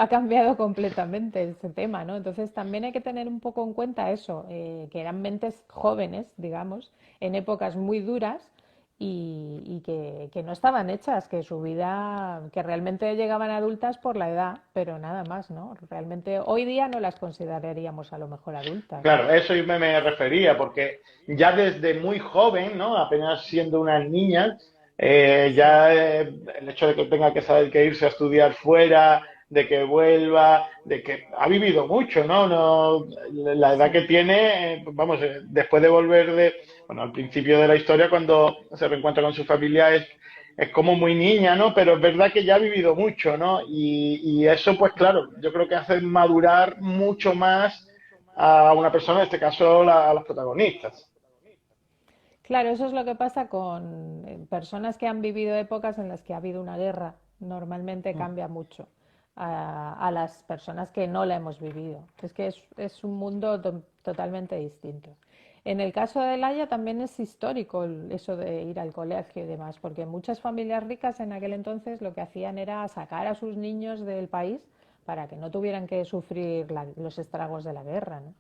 S2: cambiado completamente ese tema, ¿no? Entonces también hay que tener un poco en cuenta eso, que eran mentes jóvenes, digamos, en épocas muy duras y que no estaban hechas, que su vida, que realmente llegaban adultas por la edad, pero nada más, ¿no? Realmente hoy día no las consideraríamos a lo mejor adultas, ¿no?
S3: Claro, eso yo me refería, porque ya desde muy joven, ¿no? Apenas siendo una niña,
S2: Sí,
S3: el hecho de que tenga que saber que irse a estudiar fuera, de que vuelva, de que ha vivido mucho, ¿no? La edad que
S2: sí.
S3: tiene, vamos, después de volver bueno, al principio de la historia, cuando se reencuentra con su familia, es como muy niña, ¿no? Pero es verdad que ya ha vivido mucho, ¿no? Y eso, pues claro, yo creo que hace madurar mucho más a una persona, en este caso a los protagonistas.
S2: Claro, eso es lo que pasa con personas que han vivido épocas en las que ha habido una guerra. Normalmente cambia mucho a las personas que no la hemos vivido. Es que es un mundo totalmente distinto. En el caso de Laia también es histórico eso de ir al colegio y demás, porque muchas familias ricas en aquel entonces lo que hacían era sacar a sus niños del país para que no tuvieran que sufrir los estragos de la guerra, ¿no?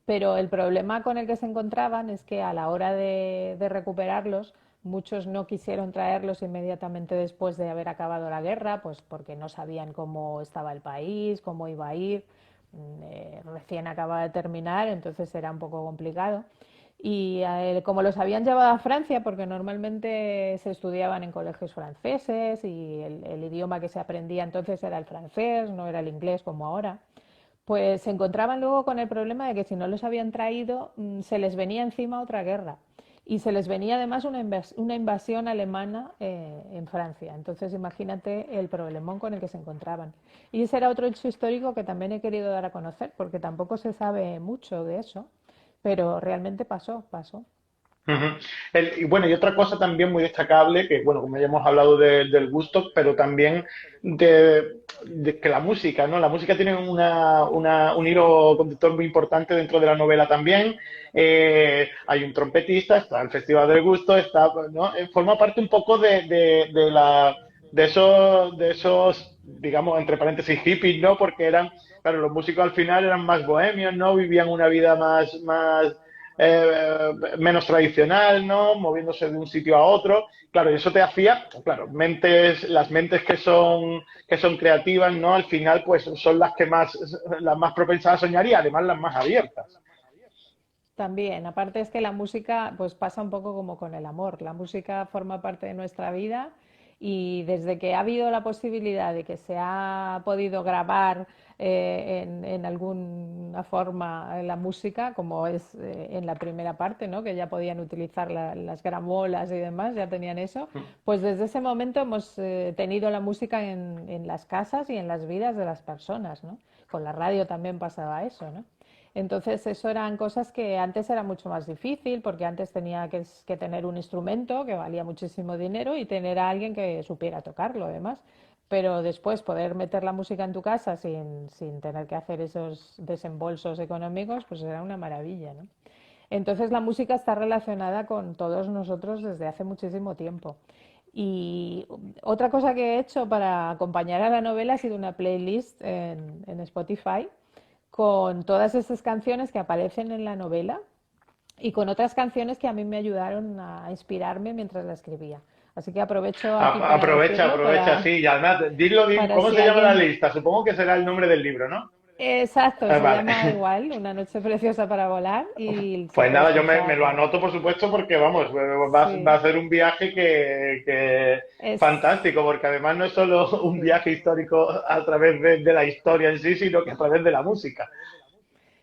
S2: Pero el problema con el que se encontraban es que a la hora de recuperarlos, muchos no quisieron traerlos inmediatamente después de haber acabado la guerra, pues porque no sabían cómo estaba el país, cómo iba a ir, recién acababa de terminar, entonces era un poco complicado. Y como los habían llevado a Francia, porque normalmente se estudiaban en colegios franceses y el idioma que se aprendía entonces era el francés, no era el inglés como ahora, pues se encontraban luego con el problema de que si no los habían traído, se les venía encima otra guerra. Y se les venía además una invasión alemana en Francia. Entonces imagínate el problemón con el que se encontraban. Y ese era otro hecho histórico que también he querido dar a conocer, porque tampoco se sabe mucho de eso, pero realmente pasó, pasó.
S3: Ujú. Y bueno, y otra cosa también muy destacable, que bueno, como ya hemos hablado del gusto, pero también de que la música, ¿no? La música tiene un hilo conductor muy importante dentro de la novela también. Hay un trompetista, está el Festival del Gusto, está, ¿no? Forma parte un poco de esos, digamos, entre paréntesis, hippies, ¿no? Porque eran, claro, los músicos al final eran más bohemios, ¿no? Vivían una vida más menos tradicional, ¿no? Moviéndose de un sitio a otro. Claro, y eso te hacía, claro, las mentes que son creativas, ¿no? Al final, pues son las más propensas a soñar y además las más abiertas.
S2: También, aparte es que la música pues pasa un poco como con el amor. La música forma parte de nuestra vida y desde que ha habido la posibilidad de que se ha podido grabar en alguna forma la música, como es en la primera parte, ¿no? Que ya podían utilizar las gramolas y demás, ya tenían eso, pues desde ese momento hemos tenido la música en las casas y en las vidas de las personas, ¿no? Con la radio también pasaba eso, ¿no? Entonces, eso eran cosas que antes era mucho más difícil, porque antes tenía que tener un instrumento que valía muchísimo dinero y tener a alguien que supiera tocarlo, además. Pero después poder meter la música en tu casa sin tener que hacer esos desembolsos económicos, pues era una maravilla, ¿no? Entonces, la música está relacionada con todos nosotros desde hace muchísimo tiempo. Y otra cosa que he hecho para acompañar a la novela ha sido una playlist en Spotify con todas esas canciones que aparecen en la novela y con otras canciones que a mí me ayudaron a inspirarme mientras la escribía. Así que aprovecho aquí para
S3: Aprovecha,
S2: decirlo
S3: aprovecha, sí. Y además,
S2: para
S3: ¿cómo
S2: si
S3: se llama la
S2: alguien...
S3: lista? Supongo que será el nombre del libro, ¿no?
S2: Exacto, se
S3: Vale.
S2: llama igual, Una noche preciosa para volar y se
S3: Pues
S2: puede
S3: nada, yo me
S2: escuchar.
S3: lo anoto, por supuesto, porque vamos, va a
S2: Sí,
S3: ser un viaje que
S2: es...
S3: fantástico, porque además no es solo un
S2: Sí.
S3: viaje histórico a través de la historia en sí, sino que a través de la música.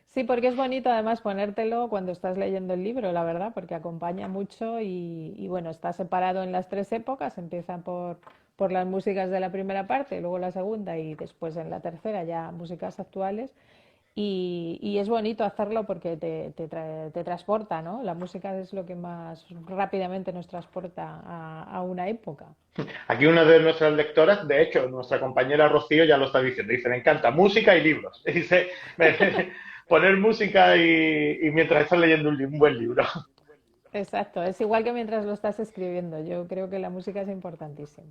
S2: Sí, porque es bonito además ponértelo cuando estás leyendo el libro, la verdad, porque acompaña mucho y bueno, está separado en las tres épocas, empieza por las músicas de la primera parte, luego la segunda y después en la tercera ya músicas actuales. Y es bonito hacerlo porque te transporta, ¿no? La música es lo que más rápidamente nos transporta a una época.
S3: Aquí una de nuestras lectoras, de hecho, nuestra compañera Rocío ya lo está diciendo, dice, me encanta música y libros. Dice, poner música y mientras estás leyendo un buen libro.
S2: Exacto, es igual que mientras lo estás escribiendo. Yo creo que la música es importantísima.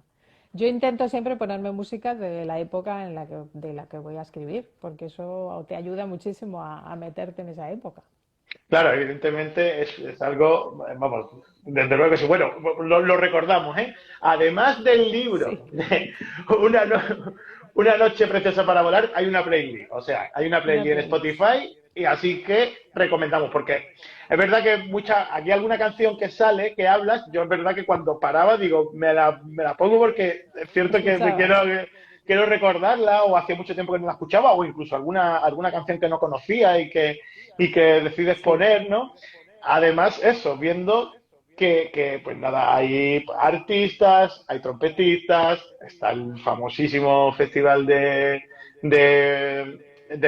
S2: Yo intento siempre ponerme música de la época de la que voy a escribir, porque eso te ayuda muchísimo a meterte en esa época.
S3: Claro, evidentemente es algo, vamos, desde luego que sí. Bueno, lo recordamos, ¿eh? Además del libro,
S2: Sí,
S3: de una, una noche preciosa para volar, hay una playlist. O sea, hay una
S2: una
S3: playlist en
S2: playlist.
S3: Spotify y así que recomendamos, porque es verdad que aquí alguna canción que sale, que hablas, yo es verdad que cuando paraba digo, me la pongo porque es cierto que me quiero,
S2: Escuchabas.
S3: quiero recordarla o hacía mucho tiempo que no la escuchaba o incluso alguna canción que no conocía y que decides
S2: Sí,
S3: poner, ¿no? Además, eso, viendo pues nada, hay artistas, hay trompetistas, está el famosísimo festival de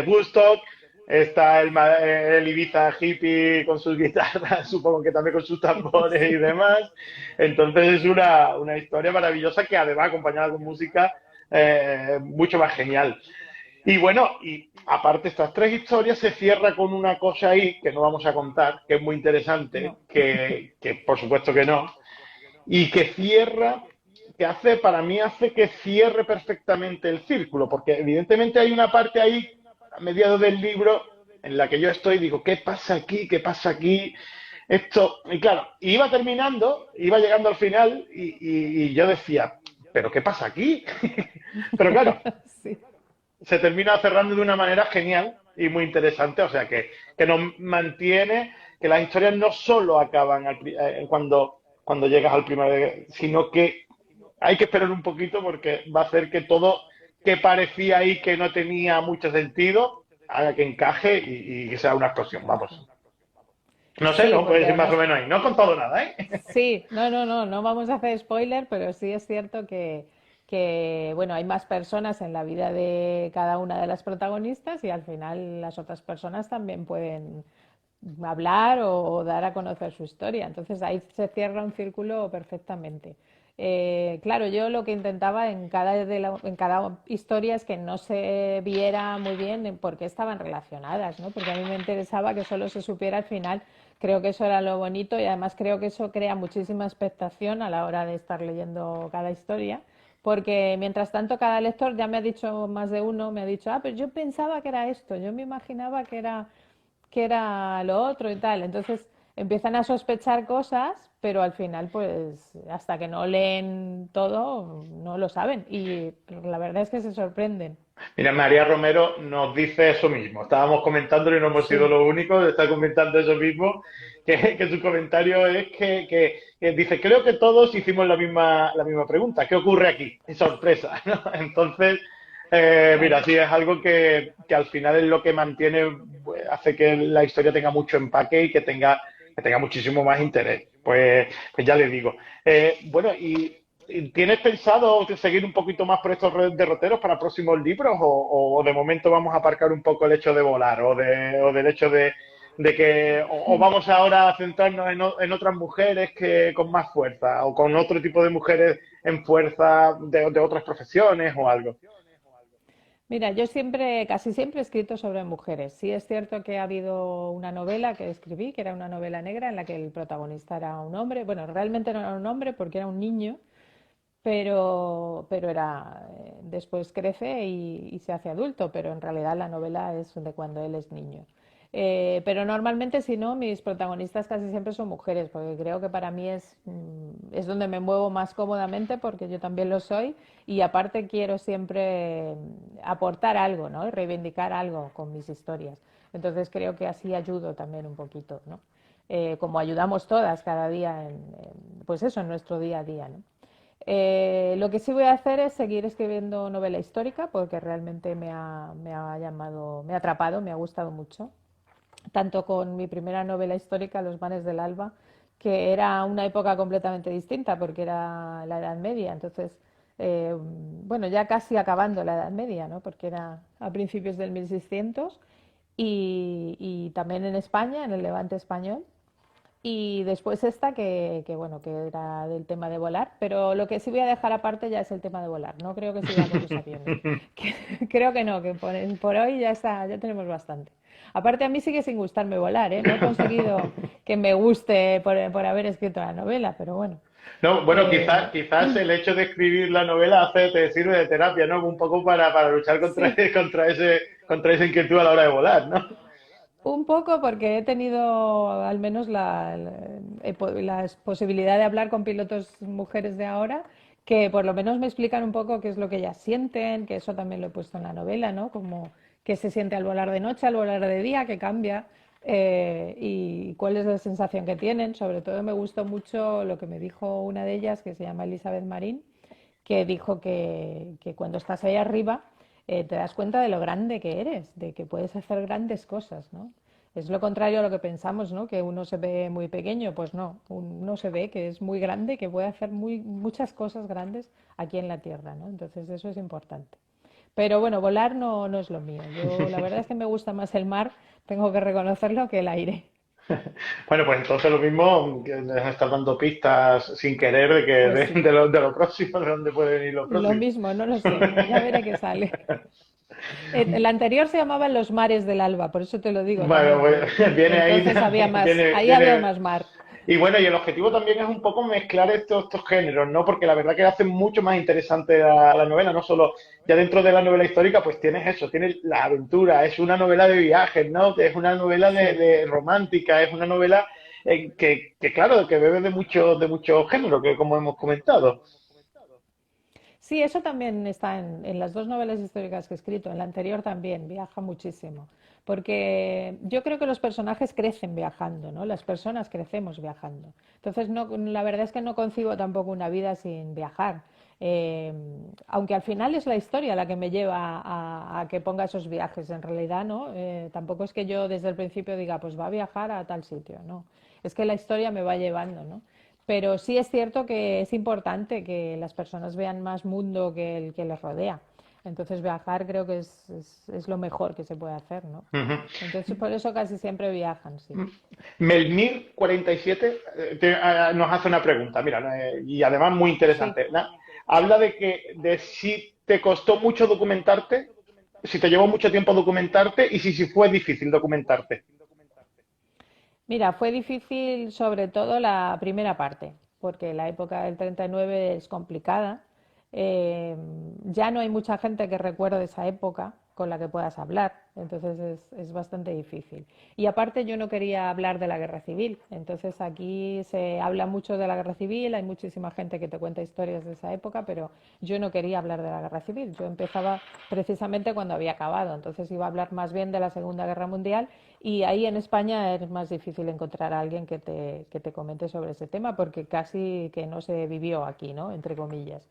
S3: Woodstock, está el Ibiza hippie con sus guitarras, supongo que también con sus tambores y
S2: sí.
S3: demás. Entonces es una historia maravillosa que además acompañada con música mucho más genial. Y bueno, y aparte estas tres historias se cierra con una cosa ahí que no vamos a contar, que es muy interesante,
S2: No.
S3: que por supuesto que no, y que cierra, para mí hace que cierre perfectamente el círculo, porque evidentemente hay una parte ahí, a mediados del libro, en la que yo estoy, digo, ¿qué pasa aquí? ¿Qué pasa aquí? Esto, y claro, iba terminando, iba llegando al final y yo decía, ¿pero qué pasa aquí? Pero claro,
S2: Sí.
S3: se termina cerrando de una manera genial y muy interesante, o sea que nos mantiene que las historias no solo acaban cuando llegas al primer, sino que hay que esperar un poquito porque va a hacer que todo que parecía ahí que no tenía mucho sentido haga que encaje y que sea una explosión, vamos. No sé,
S2: Sí,
S3: no puede
S2: porque
S3: ser más o
S2: además,
S3: menos ahí. No he contado nada, ¿eh?
S2: sí, no vamos a hacer spoiler, pero sí es cierto que, bueno, hay más personas en la vida de cada una de las protagonistas y al final las otras personas también pueden hablar o dar a conocer su historia. Entonces ahí se cierra un círculo perfectamente. Claro, yo lo que intentaba en cada historia es que no se viera muy bien en por qué estaban relacionadas, ¿no? Porque a mí me interesaba que solo se supiera al final. Creo que eso era lo bonito y además creo que eso crea muchísima expectación a la hora de estar leyendo cada historia. Porque mientras tanto cada lector ya me ha dicho más de uno, me ha dicho, ah, pero yo pensaba que era esto, yo me imaginaba que era lo otro y tal. Entonces empiezan a sospechar cosas, pero al final, pues hasta que no leen todo, no lo saben. Y la verdad es que se sorprenden.
S3: Mira, María Romero nos dice eso mismo. Estábamos comentándolo y no hemos sido
S2: Sí,
S3: los únicos. Está comentando eso mismo, que su comentario es que dice, creo que todos hicimos la misma pregunta. ¿Qué ocurre aquí? Sorpresa, ¿no? Entonces, mira,
S2: claro.
S3: sí, es algo que al final es lo que mantiene, pues, hace que la historia tenga mucho empaque y que tenga muchísimo más interés. Pues ya le digo. Bueno, ¿y tienes pensado seguir un poquito más por estos derroteros para próximos libros o de momento vamos a aparcar un poco el hecho de volar o del hecho de que o vamos ahora a centrarnos en otras mujeres que con más fuerza o con otro tipo de mujeres en fuerza de otras profesiones o algo?
S2: Mira, yo siempre, casi siempre he escrito sobre mujeres. Sí es cierto que ha habido una novela que escribí, que era una novela negra en la que el protagonista era un hombre. Bueno, realmente no era un hombre porque era un niño, pero era, después crece y se hace adulto, pero en realidad la novela es de cuando él es niño. Pero normalmente, si no, mis protagonistas casi siempre son mujeres, porque creo que para mí es donde me muevo más cómodamente, porque yo también lo soy, y aparte quiero siempre aportar algo, ¿no? Y reivindicar algo con mis historias. Entonces creo que así ayudo también un poquito, ¿no? Como ayudamos todas cada día, pues eso, en nuestro día a día, ¿no? Lo que sí voy a hacer es seguir escribiendo novela histórica porque realmente me ha llamado, me ha atrapado, me ha gustado mucho. Tanto con mi primera novela histórica, Los mares del alba, que era una época completamente distinta porque era la Edad Media. Entonces, bueno, ya casi acabando la Edad Media, ¿no? Porque era a principios del 1600 y también en España, en el Levante español. Y después esta bueno, que era del tema de volar, pero lo que sí voy a dejar aparte ya es el tema de volar. No creo que siga con los aviones. Creo que no, que por hoy ya está, ya tenemos bastante. Aparte a mí sigue sin gustarme volar, ¿eh? No he conseguido que me guste por haber escrito la novela, pero bueno.
S3: No, bueno,
S2: eh,
S3: quizás el hecho de escribir la novela te sirve de terapia, ¿no? Un poco para luchar contra,
S2: sí,
S3: contra esa inquietud a la hora de volar, ¿no?
S2: un poco porque he tenido al menos la posibilidad de hablar con pilotos mujeres de ahora que por lo menos me explican un poco qué es lo que ellas sienten, que eso también lo he puesto en la novela, ¿no? Como qué se siente al volar de noche, al volar de día, qué cambia y cuál es la sensación que tienen. Sobre todo me gustó mucho lo que me dijo una de ellas, que se llama Elizabeth Marín, que dijo que cuando estás ahí arriba te das cuenta de lo grande que eres, de que puedes hacer grandes cosas, ¿no? Es lo contrario a lo que pensamos, ¿no? Que uno se ve muy pequeño, pues no, uno se ve que es muy grande, que puede hacer muchas cosas grandes aquí en la Tierra, ¿no? Entonces eso es importante. Pero bueno, volar no es lo mío. Yo la verdad es que me gusta más el mar, tengo que reconocerlo, que el aire.
S3: Bueno, pues entonces lo mismo, que les estás dando pistas sin querer de, que,
S2: Pues
S3: de,
S2: sí,
S3: de lo, de lo próximo, de dónde puede venir lo
S2: lo
S3: próximo.
S2: mismo, no lo sé, ya veré qué sale. El anterior se llamaba Los mares del alba, por eso te lo digo
S3: Bueno,
S2: también,
S3: pues
S2: que
S3: viene ahí
S2: entonces había
S3: también,
S2: más,
S3: viene,
S2: ahí había
S3: viene.
S2: más mar.
S3: Y bueno, y el objetivo también es un poco mezclar estos géneros, ¿no? Porque la verdad que hace mucho más interesante la novela, no solo ya dentro de la novela histórica, pues tienes eso, tienes la aventura, es una novela de viajes, ¿no? Es una novela
S2: Sí.
S3: de romántica, es una novela claro, que bebe de muchos géneros, que como hemos comentado.
S2: Sí, eso también está en las dos novelas históricas que he escrito. En la anterior también viaja muchísimo. Porque yo creo que los personajes crecen viajando, ¿no? Las personas crecemos viajando. Entonces, no, la verdad es que no concibo tampoco una vida sin viajar. Eh, Aunque al final es la historia la que me lleva a que ponga esos viajes. En realidad, ¿no? Tampoco es que yo desde el principio diga, pues va a viajar a tal sitio, no. Es que la historia me va llevando, ¿no? Pero sí es cierto que es importante que las personas vean más mundo que el que les rodea. Entonces viajar creo que es lo mejor que se puede hacer, ¿no?
S3: Ujú.
S2: Entonces por eso casi siempre viajan, sí.
S3: Melmir47 nos hace una pregunta, mira, y además muy
S2: Sí.
S3: interesante. Habla de si te costó mucho documentarte, si te llevó mucho tiempo documentarte y si fue difícil documentarte.
S2: Mira, fue difícil sobre todo la primera parte, porque la época del 39 es complicada. Eh, ya no hay mucha gente que recuerde esa época con la que puedas hablar, entonces es bastante difícil. Y aparte yo no quería hablar de la guerra civil, entonces aquí se habla mucho de la guerra civil, hay muchísima gente que te cuenta historias de esa época, pero yo no quería hablar de la guerra civil, yo empezaba precisamente cuando había acabado, entonces iba a hablar más bien de la Segunda Guerra Mundial y ahí en España es más difícil encontrar a alguien que te comente sobre ese tema porque casi que no se vivió aquí, ¿no? Entre comillas.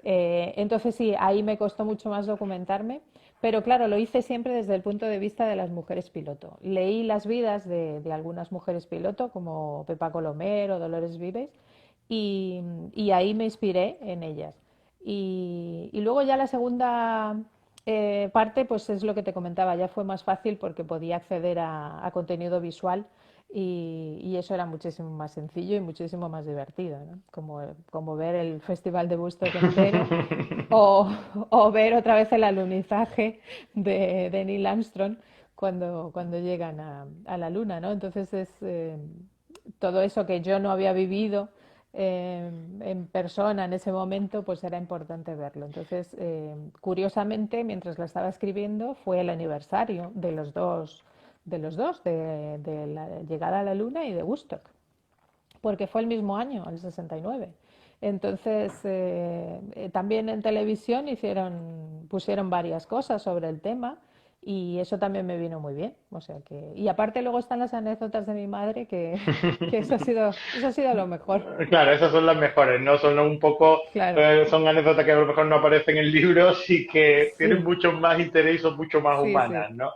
S2: Entonces sí, ahí me costó mucho más documentarme, pero claro, lo hice siempre desde el punto de vista de las mujeres piloto. Leí las vidas de algunas mujeres piloto, como Pepa Colomer o Dolores Vives, y ahí me inspiré en ellas. Y luego ya la segunda parte, pues es lo que te comentaba, ya fue más fácil porque podía acceder a contenido visual y eso era muchísimo más sencillo y muchísimo más divertido, ¿no? Como ver el Festival de Woodstock entero o, o ver otra vez el alunizaje de Neil Armstrong cuando llegan a la Luna, ¿no? Entonces es todo eso que yo no había vivido en persona en ese momento, pues era importante verlo. Entonces, curiosamente, mientras la estaba escribiendo, fue el aniversario de la llegada a la Luna y de Woodstock, porque fue el mismo año, el 69. Entonces, también en televisión pusieron varias cosas sobre el tema y eso también me vino muy bien. O sea que, y aparte luego están las anécdotas de mi madre que eso ha sido lo mejor.
S3: Claro, esas son las mejores, ¿no? Son un poco,
S2: Claro,
S3: son anécdotas que a lo mejor no aparecen en libros y que tienen
S2: sí,
S3: mucho más interés y son mucho más
S2: sí,
S3: humanas,
S2: sí.
S3: ¿no?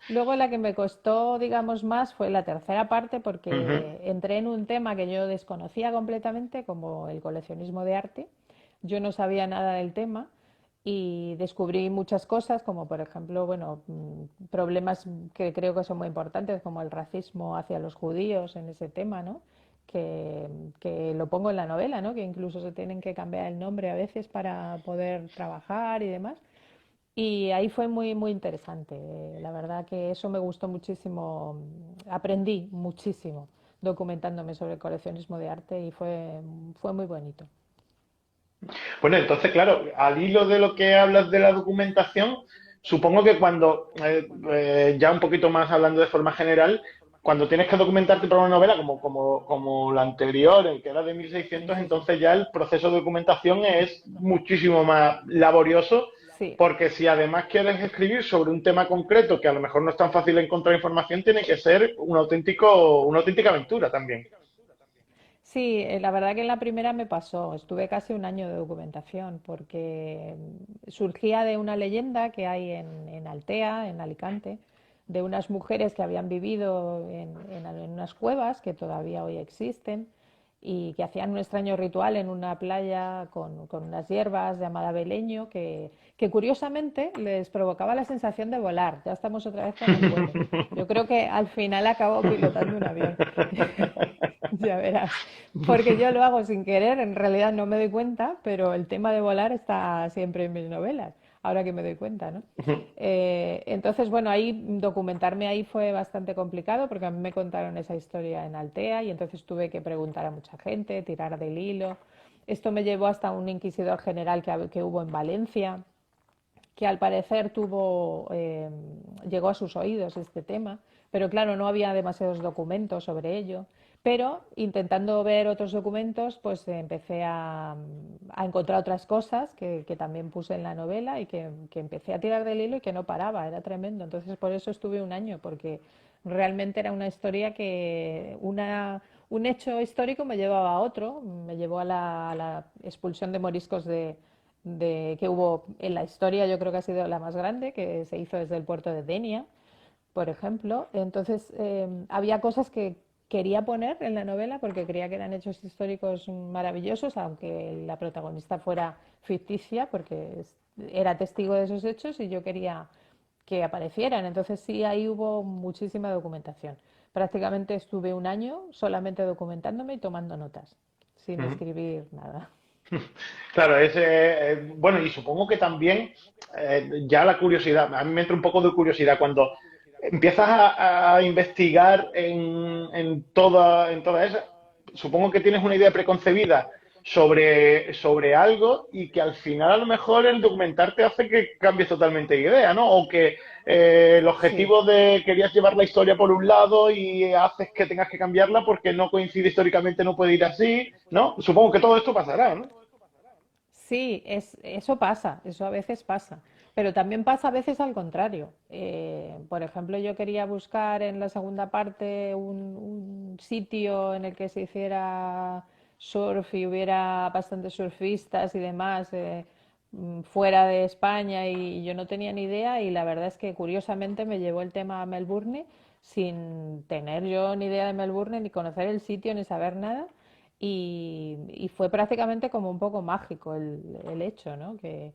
S2: Luego la que me costó, digamos, más fue la tercera parte
S3: Ujú.
S2: porque entré en un tema que yo desconocía completamente, como el coleccionismo de arte. Yo no sabía nada del tema y descubrí muchas cosas, como por ejemplo, bueno, problemas que creo que son muy importantes, como el racismo hacia los judíos en ese tema, ¿no? Que, que lo pongo en la novela, ¿no? Que incluso se tienen que cambiar el nombre a veces para poder trabajar y demás. Y ahí fue muy, muy interesante. La verdad que eso me gustó muchísimo. Aprendí muchísimo documentándome sobre el coleccionismo de arte y fue muy bonito.
S3: Bueno, entonces, claro, al hilo de lo que hablas de la documentación, supongo que cuando, ya un poquito más hablando de forma general, cuando tienes que documentarte para una novela como la anterior, el que era de 1600,
S2: Sí, sí.
S3: entonces ya el proceso de documentación es muchísimo más laborioso,
S2: Sí,
S3: porque si además quieres escribir sobre un tema concreto que a lo mejor no es tan fácil encontrar información, tiene que ser una auténtica aventura también.
S2: sí, la verdad que en la primera me pasó. Estuve casi un año de documentación porque surgía de una leyenda que hay en Altea, en Alicante, de unas mujeres que habían vivido en unas cuevas que todavía hoy existen y que hacían un extraño ritual en una playa con unas hierbas llamada beleño que curiosamente les provocaba la sensación de volar. Ya estamos otra vez con el vuelo. Yo creo que al final acabó pilotando un avión. Ya verás. Porque yo lo hago sin querer, en realidad no me doy cuenta, pero el tema de volar está siempre en mis novelas, ahora que me doy cuenta, ¿no? Entonces, bueno, ahí documentarme ahí fue bastante complicado porque a mí me contaron esa historia en Altea y entonces tuve que preguntar a mucha gente, tirar del hilo. Esto me llevó hasta un inquisidor general que hubo en Valencia, que al parecer llegó a sus oídos este tema, pero claro, no había demasiados documentos sobre ello. Pero intentando ver otros documentos, pues empecé a encontrar otras cosas que también puse en la novela y que empecé a tirar del hilo y que no paraba, era tremendo. Entonces por eso estuve un año, porque realmente era una historia un hecho histórico me llevaba a otro, me llevó a la expulsión de moriscos que hubo en la historia, yo creo que ha sido la más grande, que se hizo desde el puerto de Denia, por ejemplo. Entonces, había cosas que quería poner en la novela porque creía que eran hechos históricos maravillosos, aunque la protagonista fuera ficticia, porque era testigo de esos hechos y yo quería que aparecieran. Entonces, sí, ahí hubo muchísima documentación. Prácticamente estuve un año solamente documentándome y tomando notas, sin
S3: Ujú.
S2: escribir nada.
S3: Claro, bueno, y supongo que también ya la curiosidad, a mí me entra un poco de curiosidad cuando empiezas a investigar en toda esa, supongo que tienes una idea preconcebida sobre algo y que al final a lo mejor el documentarte hace que cambies totalmente de idea, ¿no? O que el
S2: Sí.
S3: objetivo de querías llevar la historia por un lado y haces que tengas que cambiarla porque no coincide históricamente, no puede ir así, ¿no? Supongo que todo esto pasará, ¿no?
S2: Sí, eso pasa, eso a veces pasa, pero también pasa a veces al contrario. Por ejemplo, yo quería buscar en la segunda parte un sitio en el que se hiciera surf y hubiera bastantes surfistas y demás fuera de España y yo no tenía ni idea y la verdad es que curiosamente me llevó el tema a Melbourne sin tener yo ni idea de Melbourne, ni conocer el sitio, ni saber nada y fue prácticamente como un poco mágico el hecho, ¿no? Que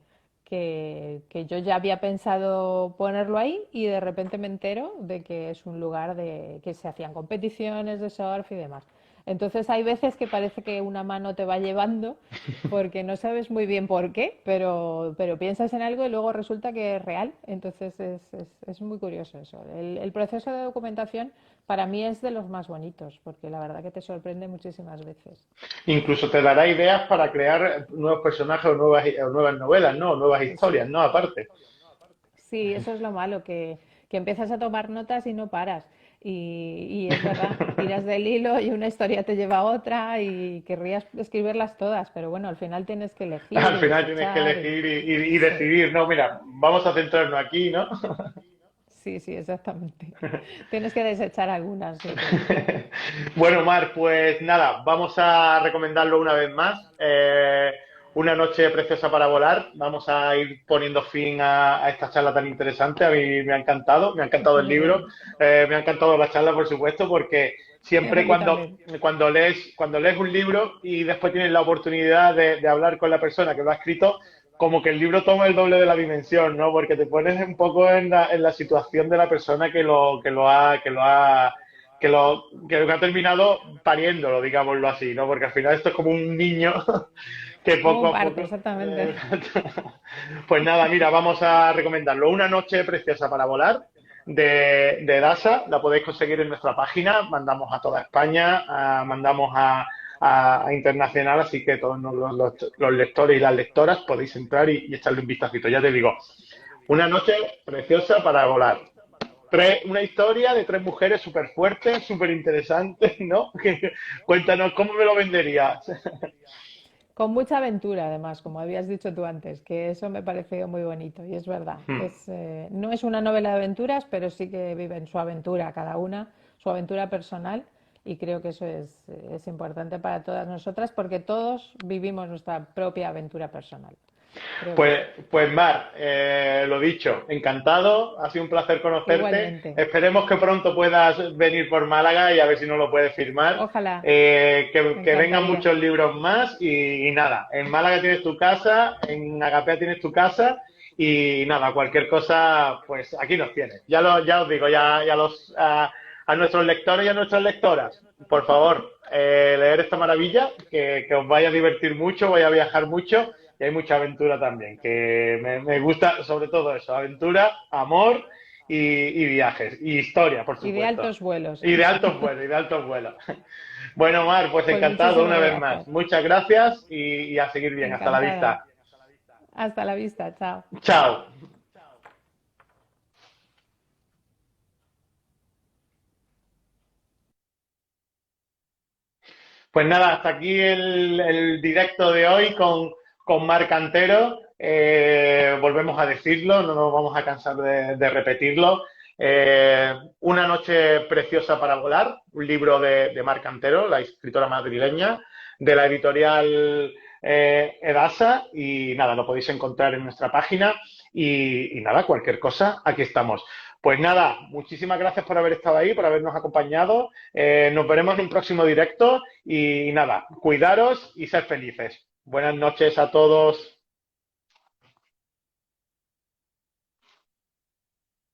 S2: yo ya había pensado ponerlo ahí y de repente me entero de que es un lugar que se hacían competiciones de surf y demás. Entonces hay veces que parece que una mano te va llevando porque no sabes muy bien por qué, pero piensas en algo y luego resulta que es real. Entonces es muy curioso eso. El proceso de documentación para mí es de los más bonitos, porque la verdad que te sorprende muchísimas veces.
S3: Incluso te dará ideas para crear nuevos personajes o nuevas novelas, ¿no? O nuevas
S2: Eso,
S3: historias, ¿no? Aparte.
S2: sí, eso es lo malo, que empiezas a tomar notas y no paras. Y es verdad, tiras del hilo y una historia te lleva a otra y querrías escribirlas todas, pero bueno, al final tienes que elegir
S3: Al
S2: y
S3: final tienes que
S2: desechar.
S3: elegir y
S2: Sí,
S3: decidir, no, mira, vamos a centrarnos aquí, ¿no?
S2: sí, sí, exactamente. Tienes que desechar algunas, sí, claro.
S3: Bueno, Mar, pues nada, vamos a recomendarlo una vez más. Una noche preciosa para volar. Vamos a ir poniendo fin a esta charla tan interesante. A mí me ha encantado el
S2: Muy
S3: libro,
S2: bien.
S3: me ha encantado la charla, por supuesto, porque
S2: A
S3: siempre
S2: mí también.
S3: cuando lees un libro y después tienes la oportunidad de hablar con la persona que lo ha escrito, como que el libro toma el doble de la dimensión, ¿no? Porque te pones un poco en la situación de la persona que lo ha terminado pariéndolo, digámoslo así, ¿no? Porque al final esto es como un niño que
S2: Como
S3: poco
S2: un
S3: a
S2: parto,
S3: poco.
S2: exactamente.
S3: Pues nada, mira, vamos a recomendarlo. Una noche preciosa para volar de DASA, la podéis conseguir en nuestra página, mandamos a toda España, mandamos a internacional, así que todos los lectores y las lectoras podéis entrar y echarle un vistacito. Ya te digo, una noche preciosa para volar. Una historia de tres mujeres súper fuertes, súper interesantes, ¿no? Cuéntanos, ¿cómo me lo venderías?
S2: Con mucha aventura, además, como habías dicho tú antes, que eso me pareció muy bonito y es verdad. No es una novela de aventuras, pero sí que viven su aventura cada una, su aventura personal y creo que eso es importante para todas nosotras porque todos vivimos nuestra propia aventura personal. Creo que
S3: Pues,
S2: sí.
S3: pues Mar, lo dicho, encantado, ha sido un placer conocerte.
S2: Igualmente.
S3: Esperemos que pronto puedas venir por Málaga y a ver si nos lo puedes firmar.
S2: Ojalá, me
S3: Que vengan
S2: encantaría.
S3: muchos libros más y nada, en Málaga tienes tu casa, en Agapea tienes tu casa y nada, cualquier cosa, pues aquí nos tienes. Ya os digo, a nuestros lectores y a nuestras lectoras, por favor, leer esta maravilla, que os vaya a divertir mucho, vaya a viajar mucho y hay mucha aventura también, que me gusta sobre todo eso, aventura, amor y viajes, y historia, por
S2: Y de
S3: supuesto.
S2: altos vuelos,
S3: Y de
S2: eso.
S3: altos vuelos, y de altos vuelos. Bueno, Mar, pues
S2: Pues
S3: encantado una
S2: muchísimas
S3: vez más.
S2: gracias.
S3: Muchas gracias y a seguir bien. Hasta la
S2: Encantada.
S3: vista.
S2: Hasta la vista, chao.
S3: Chao. Pues nada, hasta aquí el directo de hoy con Marc Antero. Volvemos a decirlo, no nos vamos a cansar de repetirlo. Una noche preciosa para volar, un libro de Marc Antero, la escritora madrileña, de la editorial Edasa. Y nada, lo podéis encontrar en nuestra página. Y nada, cualquier cosa, aquí estamos. Pues nada, muchísimas gracias por haber estado ahí, por habernos acompañado. Nos veremos en un próximo directo y nada, cuidaros y ser felices. Buenas noches a todos.